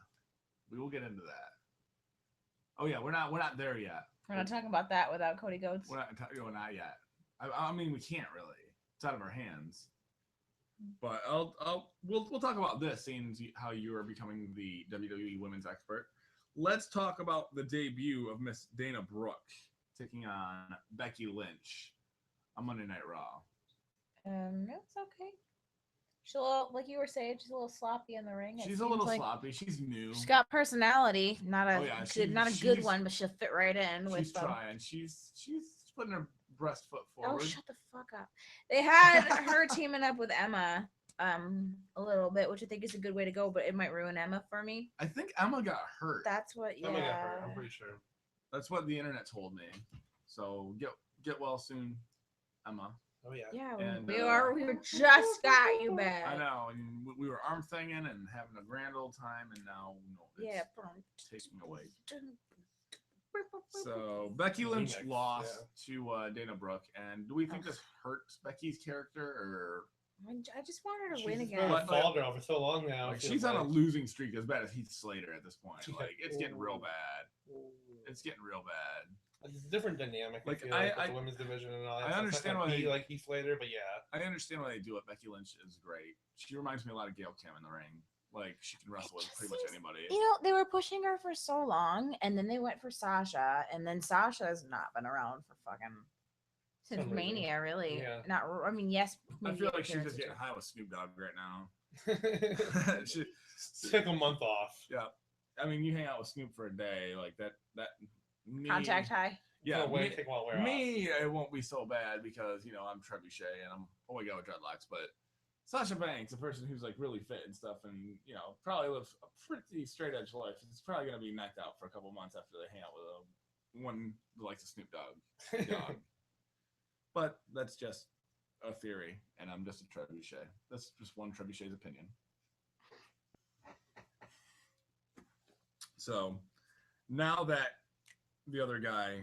We will get into that. Oh yeah, we're not there yet. We're not talking about that without Cody Goats. We're not yet. I mean, we can't really. It's out of our hands. But we'll talk about this, seeing how you are becoming the WWE Women's expert. Let's talk about the debut of Miss Dana Brooke taking on Becky Lynch on Monday Night Raw. It's okay. She's a little, like you were saying, she's a little sloppy in the ring. She's a little sloppy. She's new. She's got personality, not a Oh, yeah, good one, but she'll fit right in with. She's trying. She's Just putting her breast foot Oh, forward. shut the fuck up. They had her teaming up with Emma a little bit, which I think is a good way to go, but it might ruin Emma for me. I think Emma got hurt. That's what, yeah. Emma got hurt, I'm pretty sure. That's what the internet told me. So get well soon, Emma. Oh yeah. Yeah, And, we just got you back. I know. And we were arm thinging and having a grand old time, and now Yeah. it's taking away. So Becky Lynch Remix, lost to Dana Brooke, and do we think this hurts Becky's character, or I just want her to She's win just again. been a fall girl for so long now. like, it feels she's on a like. losing streak as bad as Heath Slater at this point? Yeah. Like it's getting real bad. Ooh. It's getting real bad. It's a different dynamic. Like, With the women's division and all that. I stuff. understand Not why be they- like Heath Slater, but yeah. I understand why they do it. Becky Lynch is great. She reminds me a lot of Gail Kim in the ring. Like she can wrestle with pretty much anybody. You know, they were pushing her for so long, and then they went for Sasha, and then Sasha has not been around for fucking since Some reason. Mania, really. Yeah. Not, I mean, yes. I maybe feel like she's appearances just getting too. high with Snoop Dogg right now. she, Took a month off. yeah. I mean, you hang out with Snoop for a day, like that. Me, Contact high. Yeah. Take Me, a while to wear off. me, it won't be so bad because I'm trebuchet and I'm my god with dreadlocks, but Sasha Banks, a person who's like really fit and stuff, and probably lives a pretty straight edge life. It's probably gonna be knocked out for a couple months after they hang out with one who likes a Snoop Dogg. But that's just a theory, and I'm just a trebuchet. That's just one trebuchet's opinion. So now that the other guy,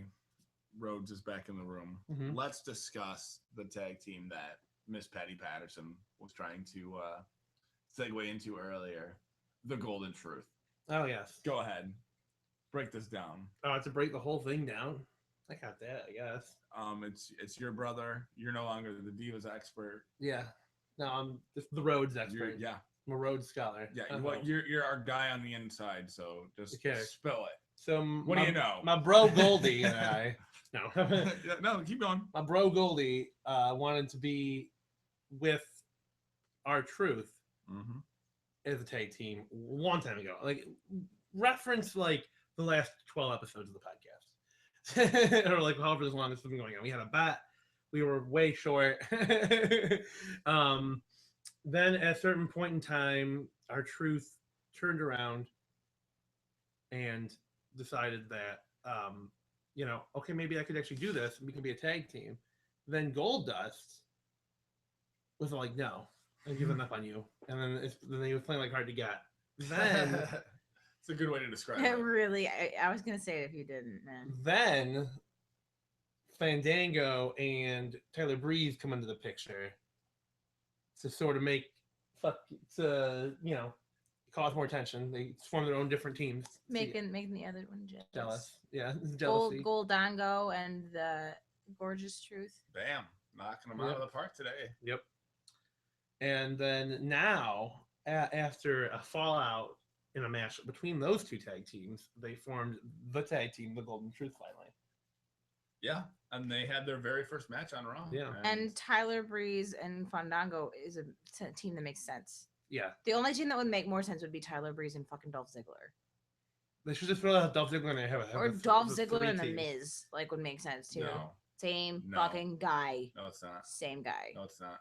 Rhodes, is back in the room, Mhm. let's discuss the tag team that Miss Patty Patterson was trying to segue into earlier, the Golden Truth. Oh yes. Go ahead, break this down. Oh, to break the whole thing down. I got that, I guess. It's your brother. You're no longer the Divas expert. Yeah. No, I'm just the Rhodes expert. Yeah, I'm a Rhodes scholar. yeah. I'm Well, a- you're our guy on the inside, so just Okay. spill it. So What do you know? My bro Goldie and I. No. Yeah, no, keep going. My bro Goldie wanted to be with our Truth Mm-hmm. as a tag team one time ago. Like reference like the last 12 episodes of the podcast. Or like however long this has been going on. We had a bet. We were way short. Then at a certain point in time, our Truth turned around and decided that okay, maybe I could actually do this and we can be a tag team. Then Goldust was like, no, I've given up on you. And then he was playing like hard to get. Then It's a good way to describe It it. really, I was gonna say it if you didn't, man. then Fandango and Tyler Breeze come into the picture to sort of cause more attention. They form their own different teams. Making the other one Jealous. Yeah, jealousy. Goldango and the Gorgeous Truth. Bam, knocking them out of the park today. Yep. And then now, after a fallout in a match between those two tag teams, they formed the tag team, the Golden Truth, finally. Yeah, and they had their very first match on Raw. Yeah. And Tyler Breeze and Fandango is a team that makes sense. Yeah. The only team that would make more sense would be Tyler Breeze and fucking Dolph Ziggler. They should just throw out Dolph Ziggler and have Or the Dolph the Ziggler three and The teams. Miz, like, would make sense too. No, Same No. fucking guy. no, it's not. Same guy. No, it's not.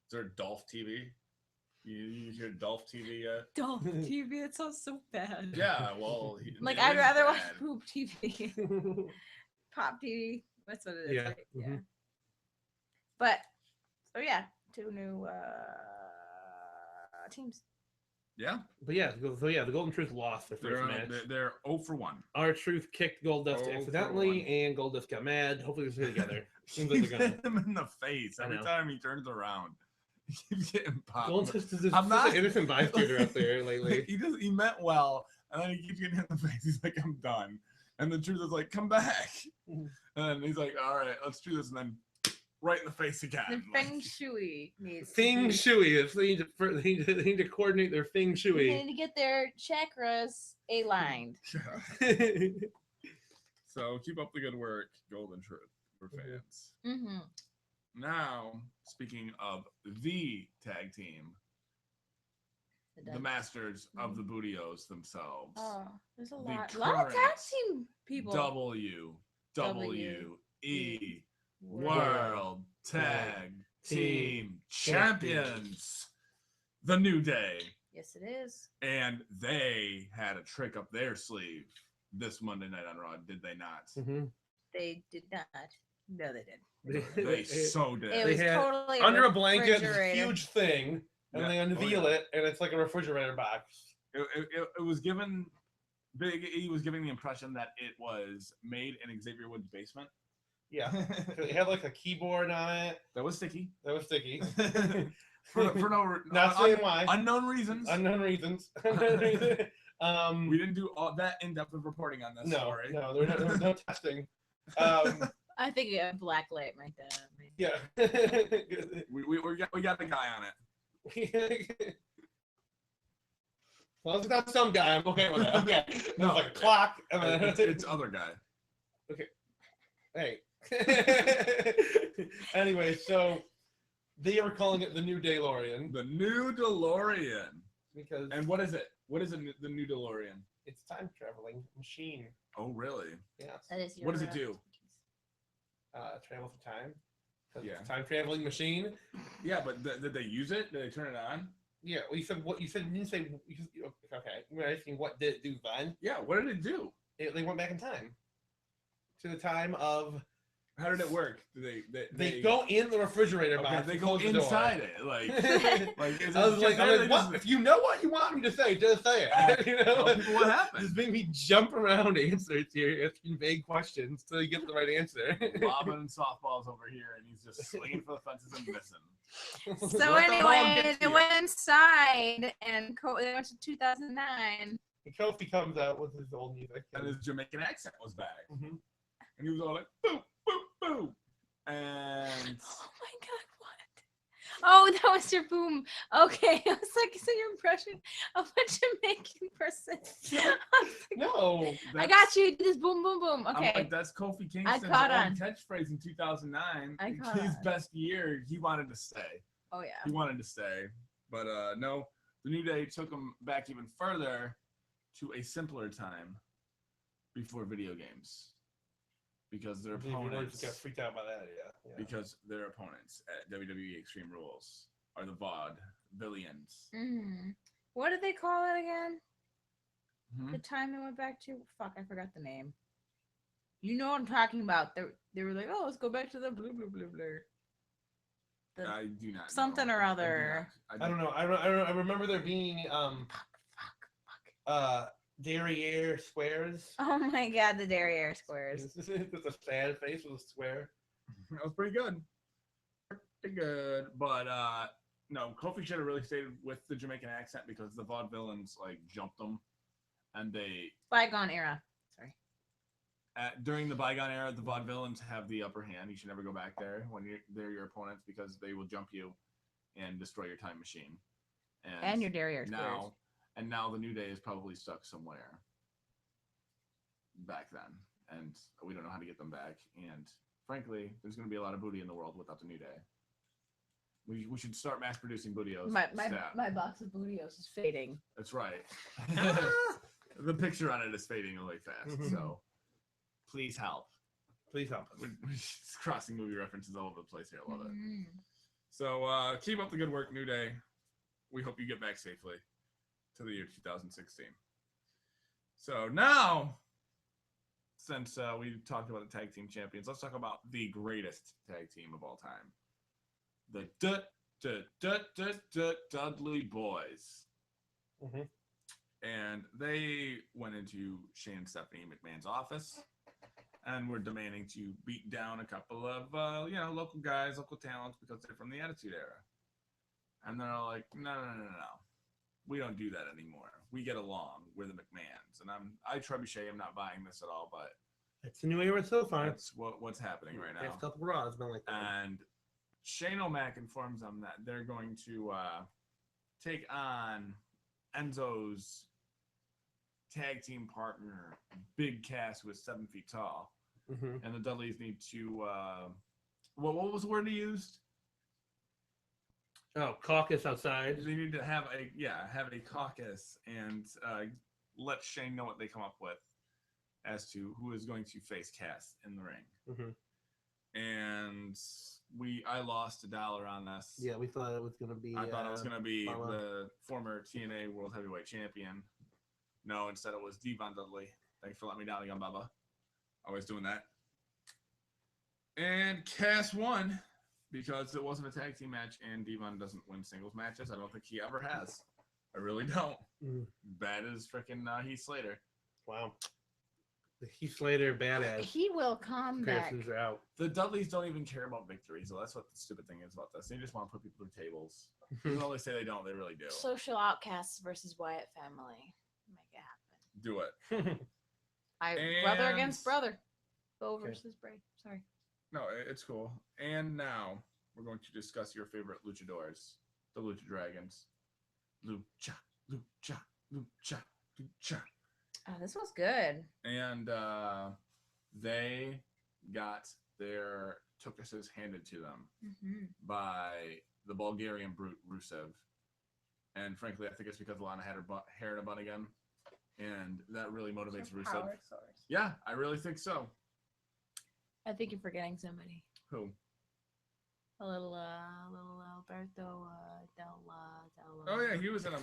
Is there Dolph TV? You hear Dolph TV yet? Dolph TV, it sounds so bad. Yeah, well, Like, it I'd is rather watch bad. Poop TV. Pop TV. That's what it is. Yeah, Right? Yeah. mhm. But, so yeah, two new teams. Yeah, But yeah, the Golden Truth lost their first match. they're 0 for 1. Our Truth kicked Goldust 0 for accidentally, 1. and Goldust got mad. Hopefully they'll stay together. Seems like He's they're hit gonna. him in the face I every know. time he turns around. He keeps getting popped. Goldust is just I'm such not- an innocent bystander up there lately. He meant well, and then he keeps getting hit in the face. He's like, I'm done. And the Truth is like, come back. Mhm. And then he's like, all right, let's do this. And then right in the face again. The Like, Feng Shui needs Feng to Shui. If they need to coordinate their Feng be, they Shui. need to get their chakras aligned. yeah. So keep up the good work, Golden Truth. We're Mhm. fans. Mm-hmm. Now, speaking of the tag team, the masters of the Bootios themselves. Oh, there's a the lot of current tag team people. W. S2E World Tag Team Champions, The New Day. Yes, it is. And they had a trick up their sleeve this Monday night on Raw, did they not? Mm-hmm. They did not. No, they did. They so did. It They was had totally under a blanket, this refrigerator. huge thing, and they unveil it, and it's like a refrigerator box. It was given. He was giving the impression that it was made in Xavier Woods' basement. Yeah, it had like a keyboard on it. That was sticky. For for not saying why. Unknown reasons. Unknown reasons. We didn't do all that in-depth of reporting on this story. No, there was no testing. I think you have black light right there. Yeah. we got the guy on it. Well, it's not some guy. I'm okay with that. Okay. No, Like a clock. And then it's other guy. Okay. Hey. Anyway, so they are calling it the New DeLorean. The New DeLorean. Because And what is it? What is the New DeLorean? it's a time traveling machine. Oh, really? Yes. That is your What does it do? Travel through time. 'Cause Yeah. it's a time traveling machine. Yeah, but did they use it? Did they turn it on? Yeah. Well, you said what you said. You didn't say. Okay. You're asking what did it do then? Yeah, what did it do? They went back in time to the time of. How did it work? They go in the refrigerator box. Okay, they and go close the door. inside it. Like is I was it like, just- what? If you know what you want me to say, just say it. You know, Tell people what happened. Just make me jump around answers here, asking vague questions till you get the right answer. Lobbing softballs over here, and he's just swinging for the fences and missing. So Let the ball anyway, get to they you. went inside and they went to 2009. And Kofi comes out with his old music. And his Jamaican accent was back, Mhm. and he was all like, "Boo, boo, boo," and Oh my god, what? Oh, that was your boom. Okay, I was like, is that your impression of a Jamaican person? I was like, No. I got you. This boom, boom, boom. I'm Okay. like, that's Kofi Kingston's caught own on. catchphrase in 2009. I caught His on. best year, he wanted to stay. Oh yeah. He wanted to stay, but no. The New Day took him back even further to a simpler time before video games, because their You opponents, got freaked out by that, yeah. because their opponents at WWE Extreme Rules are the Vaudevillians. Mm. What did they call it again? Hmm? The time they went back to? Fuck, I forgot the name. You know what I'm talking about. They were like, oh, let's go back to the blue, blue, blue, blue. The- I do not. something know. or I do other. not. I don't know. I remember there being derriere squares. Oh my god, the derriere squares. It's a sad face with a square. That was pretty good. Pretty good. But no, Kofi should have really stayed with the Jamaican accent, because the Vaudevillains like jumped them, and they Bygone era. Sorry. during the bygone era, the Vaudevillains have the upper hand. You should never go back there when they're your opponents, because they will jump you and destroy your time machine. And your derriere squares. Now the New Day is probably stuck somewhere back then, and we don't know how to get them back. And frankly, there's going to be a lot of booty in the world without the New Day. We should start mass producing bootios. My box of bootios is fading. That's right. The picture on it is fading really fast. Mhm. So please help. Please help us. We're just crossing movie references all over the place here. I love it. Mm. So keep up the good work, New Day. We hope you get back safely to the year 2016. So now, since we talked about the tag team champions, let's talk about the greatest tag team of all time. The Dudley Boys. Mhm. And they went into Shane and Stephanie McMahon's office and were demanding to beat down a couple of local guys, local talents, because they're from the Attitude Era. And they're all like, no. We don't do that anymore. We get along. We're the McMahons. And I trebuchet. I'm not buying this at all, but It's the new era so far. that's what's happening right now. Last couple Raws been like that. And Shane O'Mac informs them that they're going to take on Enzo's tag team partner, Big Cass, who is 7 feet tall. Mhm. And the Dudleys need to what was the word he used? Oh, caucus outside. They need to have a caucus and let Shane know what they come up with as to who is going to face Cass in the ring. Mhm. and I lost $1 on this. Yeah, we thought it was gonna be. I thought it was gonna be Bubba. the former TNA World Heavyweight Champion. No, instead it was Devon Dudley. Thanks for letting me down again, Bubba. Always doing that. And Cass won because it wasn't a tag team match, and Devon doesn't win singles matches. I don't think he ever has. I really don't. Bad as freaking Heath Slater. Wow. The Heath Slater badass. He will come back. Comparisons are out. The Dudleys don't even care about victory, so that's what the stupid thing is about this. They just want to put people through tables. Even though they say they don't, they really do. Social outcasts versus Wyatt family. Make it happen. Do it. Brother And- against brother. Bo Okay. versus Bray. Sorry. No, it's cool. And now we're going to discuss your favorite luchadors, the Lucha Dragons. Lucha, lucha, lucha, lucha. Oh, this was good. And they got their tukuses handed to them by the Bulgarian brute Rusev. And frankly, I think it's because Lana had her hair in a bun again. And that really motivates Rusev. Power source. Yeah, I really think so. I think you're forgetting somebody. Who? A little Alberto Del. Oh, yeah, he was in a...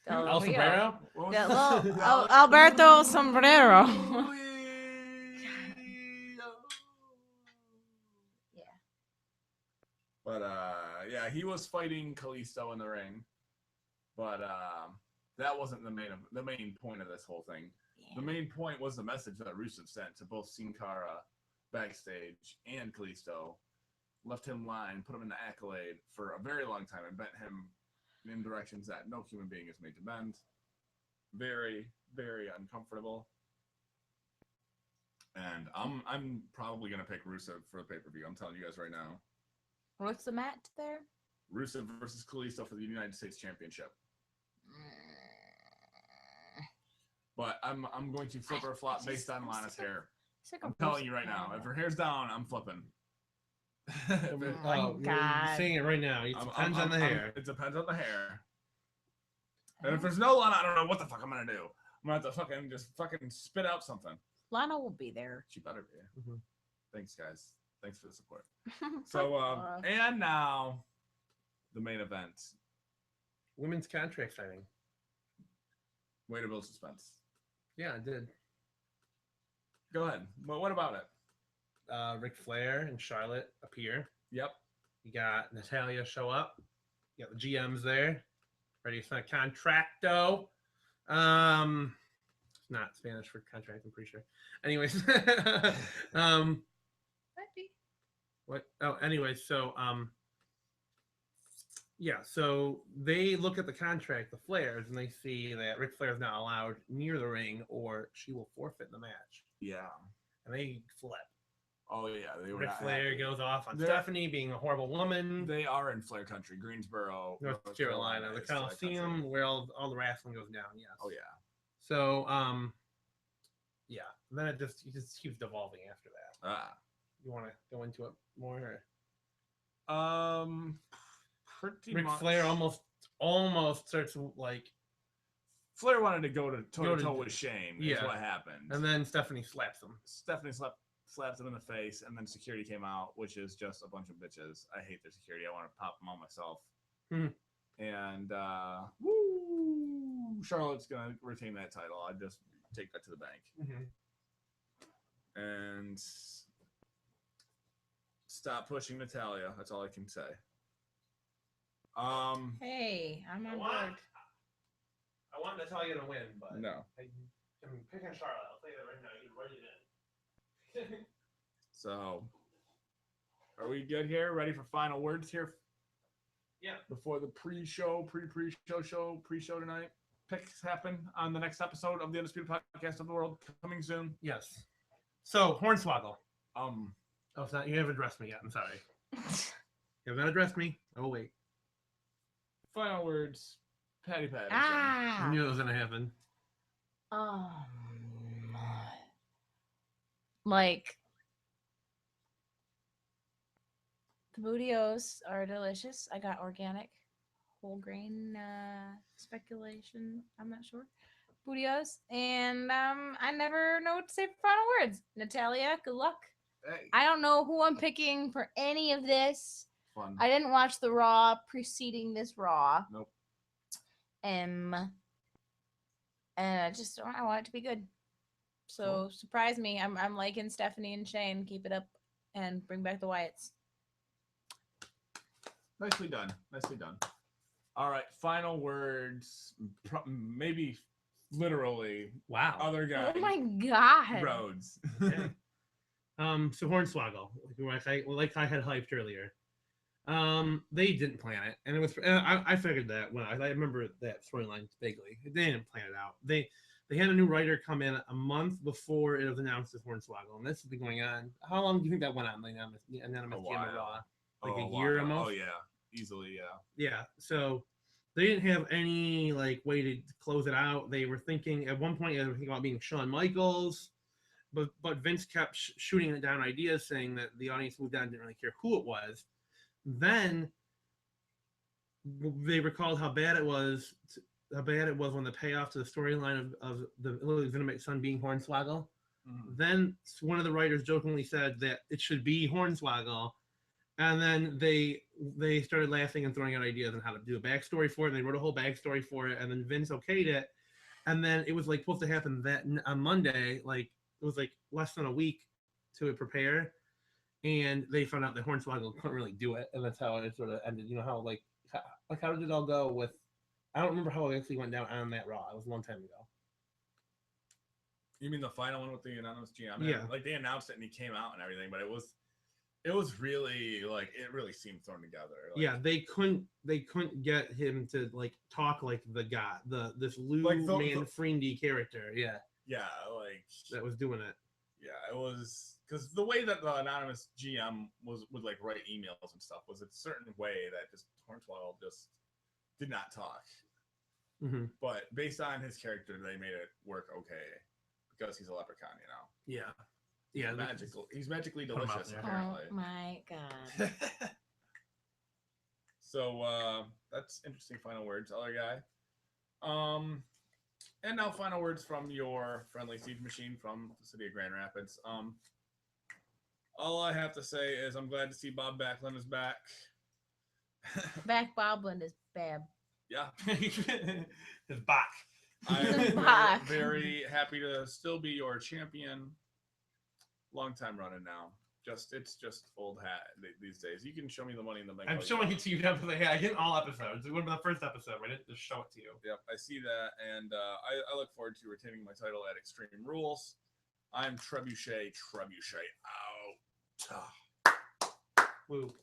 El Sombrero? What was That it? little Alberto Sombrero. Yeah. But yeah, he was fighting Kalisto in the ring, but that wasn't the main point of this whole thing. The main point was the message that Rusev sent to both Sin Cara backstage and Kalisto, left him lying, put him in the accolade for a very long time, and bent him in directions that no human being is made to bend. Very, very uncomfortable. And I'm probably gonna pick Rusev for the pay-per-view. I'm telling you guys right now. What's the match there? Rusev versus Kalisto for the United States Championship. But I'm going to flip or flop based on Lana's hair. I'm telling you right now, if her hair's down, I'm flipping. Oh, You're God. saying it right now. It depends on the hair. It depends on the hair. And if there's no Lana, I don't know what the fuck I'm gonna do. I'm gonna have to fucking spit out something. Lana will be there. She better be. Mhm. Thanks, guys. Thanks for the support. So, and now the main event. Women's contract signing. Way to build suspense. Yeah, I did. Go ahead. What about it? Ric Flair and Charlotte appear. Yep. You got Natalia show up. You got the GMs there, ready to sign a contracto. It's not Spanish for contract, I'm pretty sure. Anyways, Might be. what? Oh, anyway, so yeah, so they look at the contract, the Flairs, and they see that Ric Flair is not allowed near the ring, or she will forfeit the match, Yeah. and they flip. Oh yeah. They were Ric not Flair happy. goes off on They're- Stephanie being a horrible woman. They are in Flair country, Greensboro, North Carolina, the is Flair country. Coliseum, where all the wrestling goes down. Yes. Oh yeah. So yeah. And then it just keeps devolving after that. You want to go into it more? Or? Pretty Ric much. Flair almost starts like, Flair wanted to go to toe Go to toe to- with Shane. yeah. Is what happened. and then Stephanie slaps him. Stephanie slaps him in the face, and then security came out, which is just a bunch of bitches. I hate their security. I want to pop them on myself. Mhm. And woo, Charlotte's gonna retain that title. I just take that to the bank and stop pushing Natalia. That's all I can say. Hey, I'm on What? board. I want Natalia to win, but No. I'm picking Charlotte. I'll tell you that right now. You write it in. So, are we good here? Ready for final words here? Yeah. Before the pre-show tonight. Picks happen on the next episode of the Undisputed Podcast of the World, coming soon. Yes. So Hornswoggle. Um, Oh, it's not. You haven't addressed me yet. I'm sorry. You have not addressed me. Oh wait. final words, Patty Patterson. I knew it was gonna happen. Like the bootios are delicious. I got organic, whole grain speculation. I'm not sure. Bootios, and I never know what to say for final words. Natalia, good luck. Hey, I don't know who I'm picking for any of this. fun. I didn't watch the Raw preceding this Raw. Nope. And I just I want it to be good. So surprise me. I'm liking Stephanie and Shane. Keep it up and bring back the Wyatts. Nicely done. Nicely done. All right. Final words. Maybe literally. Wow. Other guy. Oh my god. Rhodes. Okay. So Hornswoggle, like I had hyped earlier. They didn't plan it, and it was. I figured that when I remember that storyline vaguely. They didn't plan it out. They had a new writer come in a month before it was announced as Hornswoggle, and this has been going on. How long do you think that went on? The anonymous GM of Raw, like a year almost. Oh yeah, easily, yeah. Yeah. So they didn't have any like way to close it out. They were thinking at one point they were thinking about being Shawn Michaels. But Vince kept shooting it down ideas, saying that the audience moved on, didn't really care who it was. Then they recalled how bad it was when the payoff to the storyline of the illegitimate son being Hornswoggle. Mm-hmm. Then one of the writers jokingly said that it should be Hornswoggle, and then they started laughing and throwing out ideas on how to do a backstory for it. And they wrote a whole backstory for it, and then Vince okayed it, and then it was like supposed to happen that on Monday, like. It was like less than a week to prepare, and they found out that Hornswoggle couldn't really do it, and that's how it sort of ended. You know how how did it all go with? I don't remember how it actually went down on that Raw. It was a long time ago. You mean the final one with the anonymous GM? Yeah. Like they announced it and he came out and everything, but it was really like it really seemed thrown together. Like, Yeah, they couldn't get him to like talk like the guy, this Lou Like Manfredi character. Yeah. Yeah, like That was doing it. Yeah, it was because the way that the anonymous GM would like write emails and stuff was a certain way that just Hornswoggle just did not talk. Mm-hmm. But based on his character, they made it work okay because he's a leprechaun, you know. Yeah. He's magically Put him out delicious, there. apparently. Oh my god. So that's interesting. Final words, other guy. And now final words from your friendly siege machine from the city of Grand Rapids. All I have to say is I'm glad to see Bob Backlund is back. Back Boblin is Bab. Yeah. His back. I'm Back. very happy to still be your champion. Long time running now. It's just old hat these days. You can show me the money in the bank. I'm showing it to you now. I get all episodes. It would be the first episode. I didn't just show it to you. Yep, I see that, and I look forward to retaining my title at Extreme Rules. I'm Trebuchet out. Woo.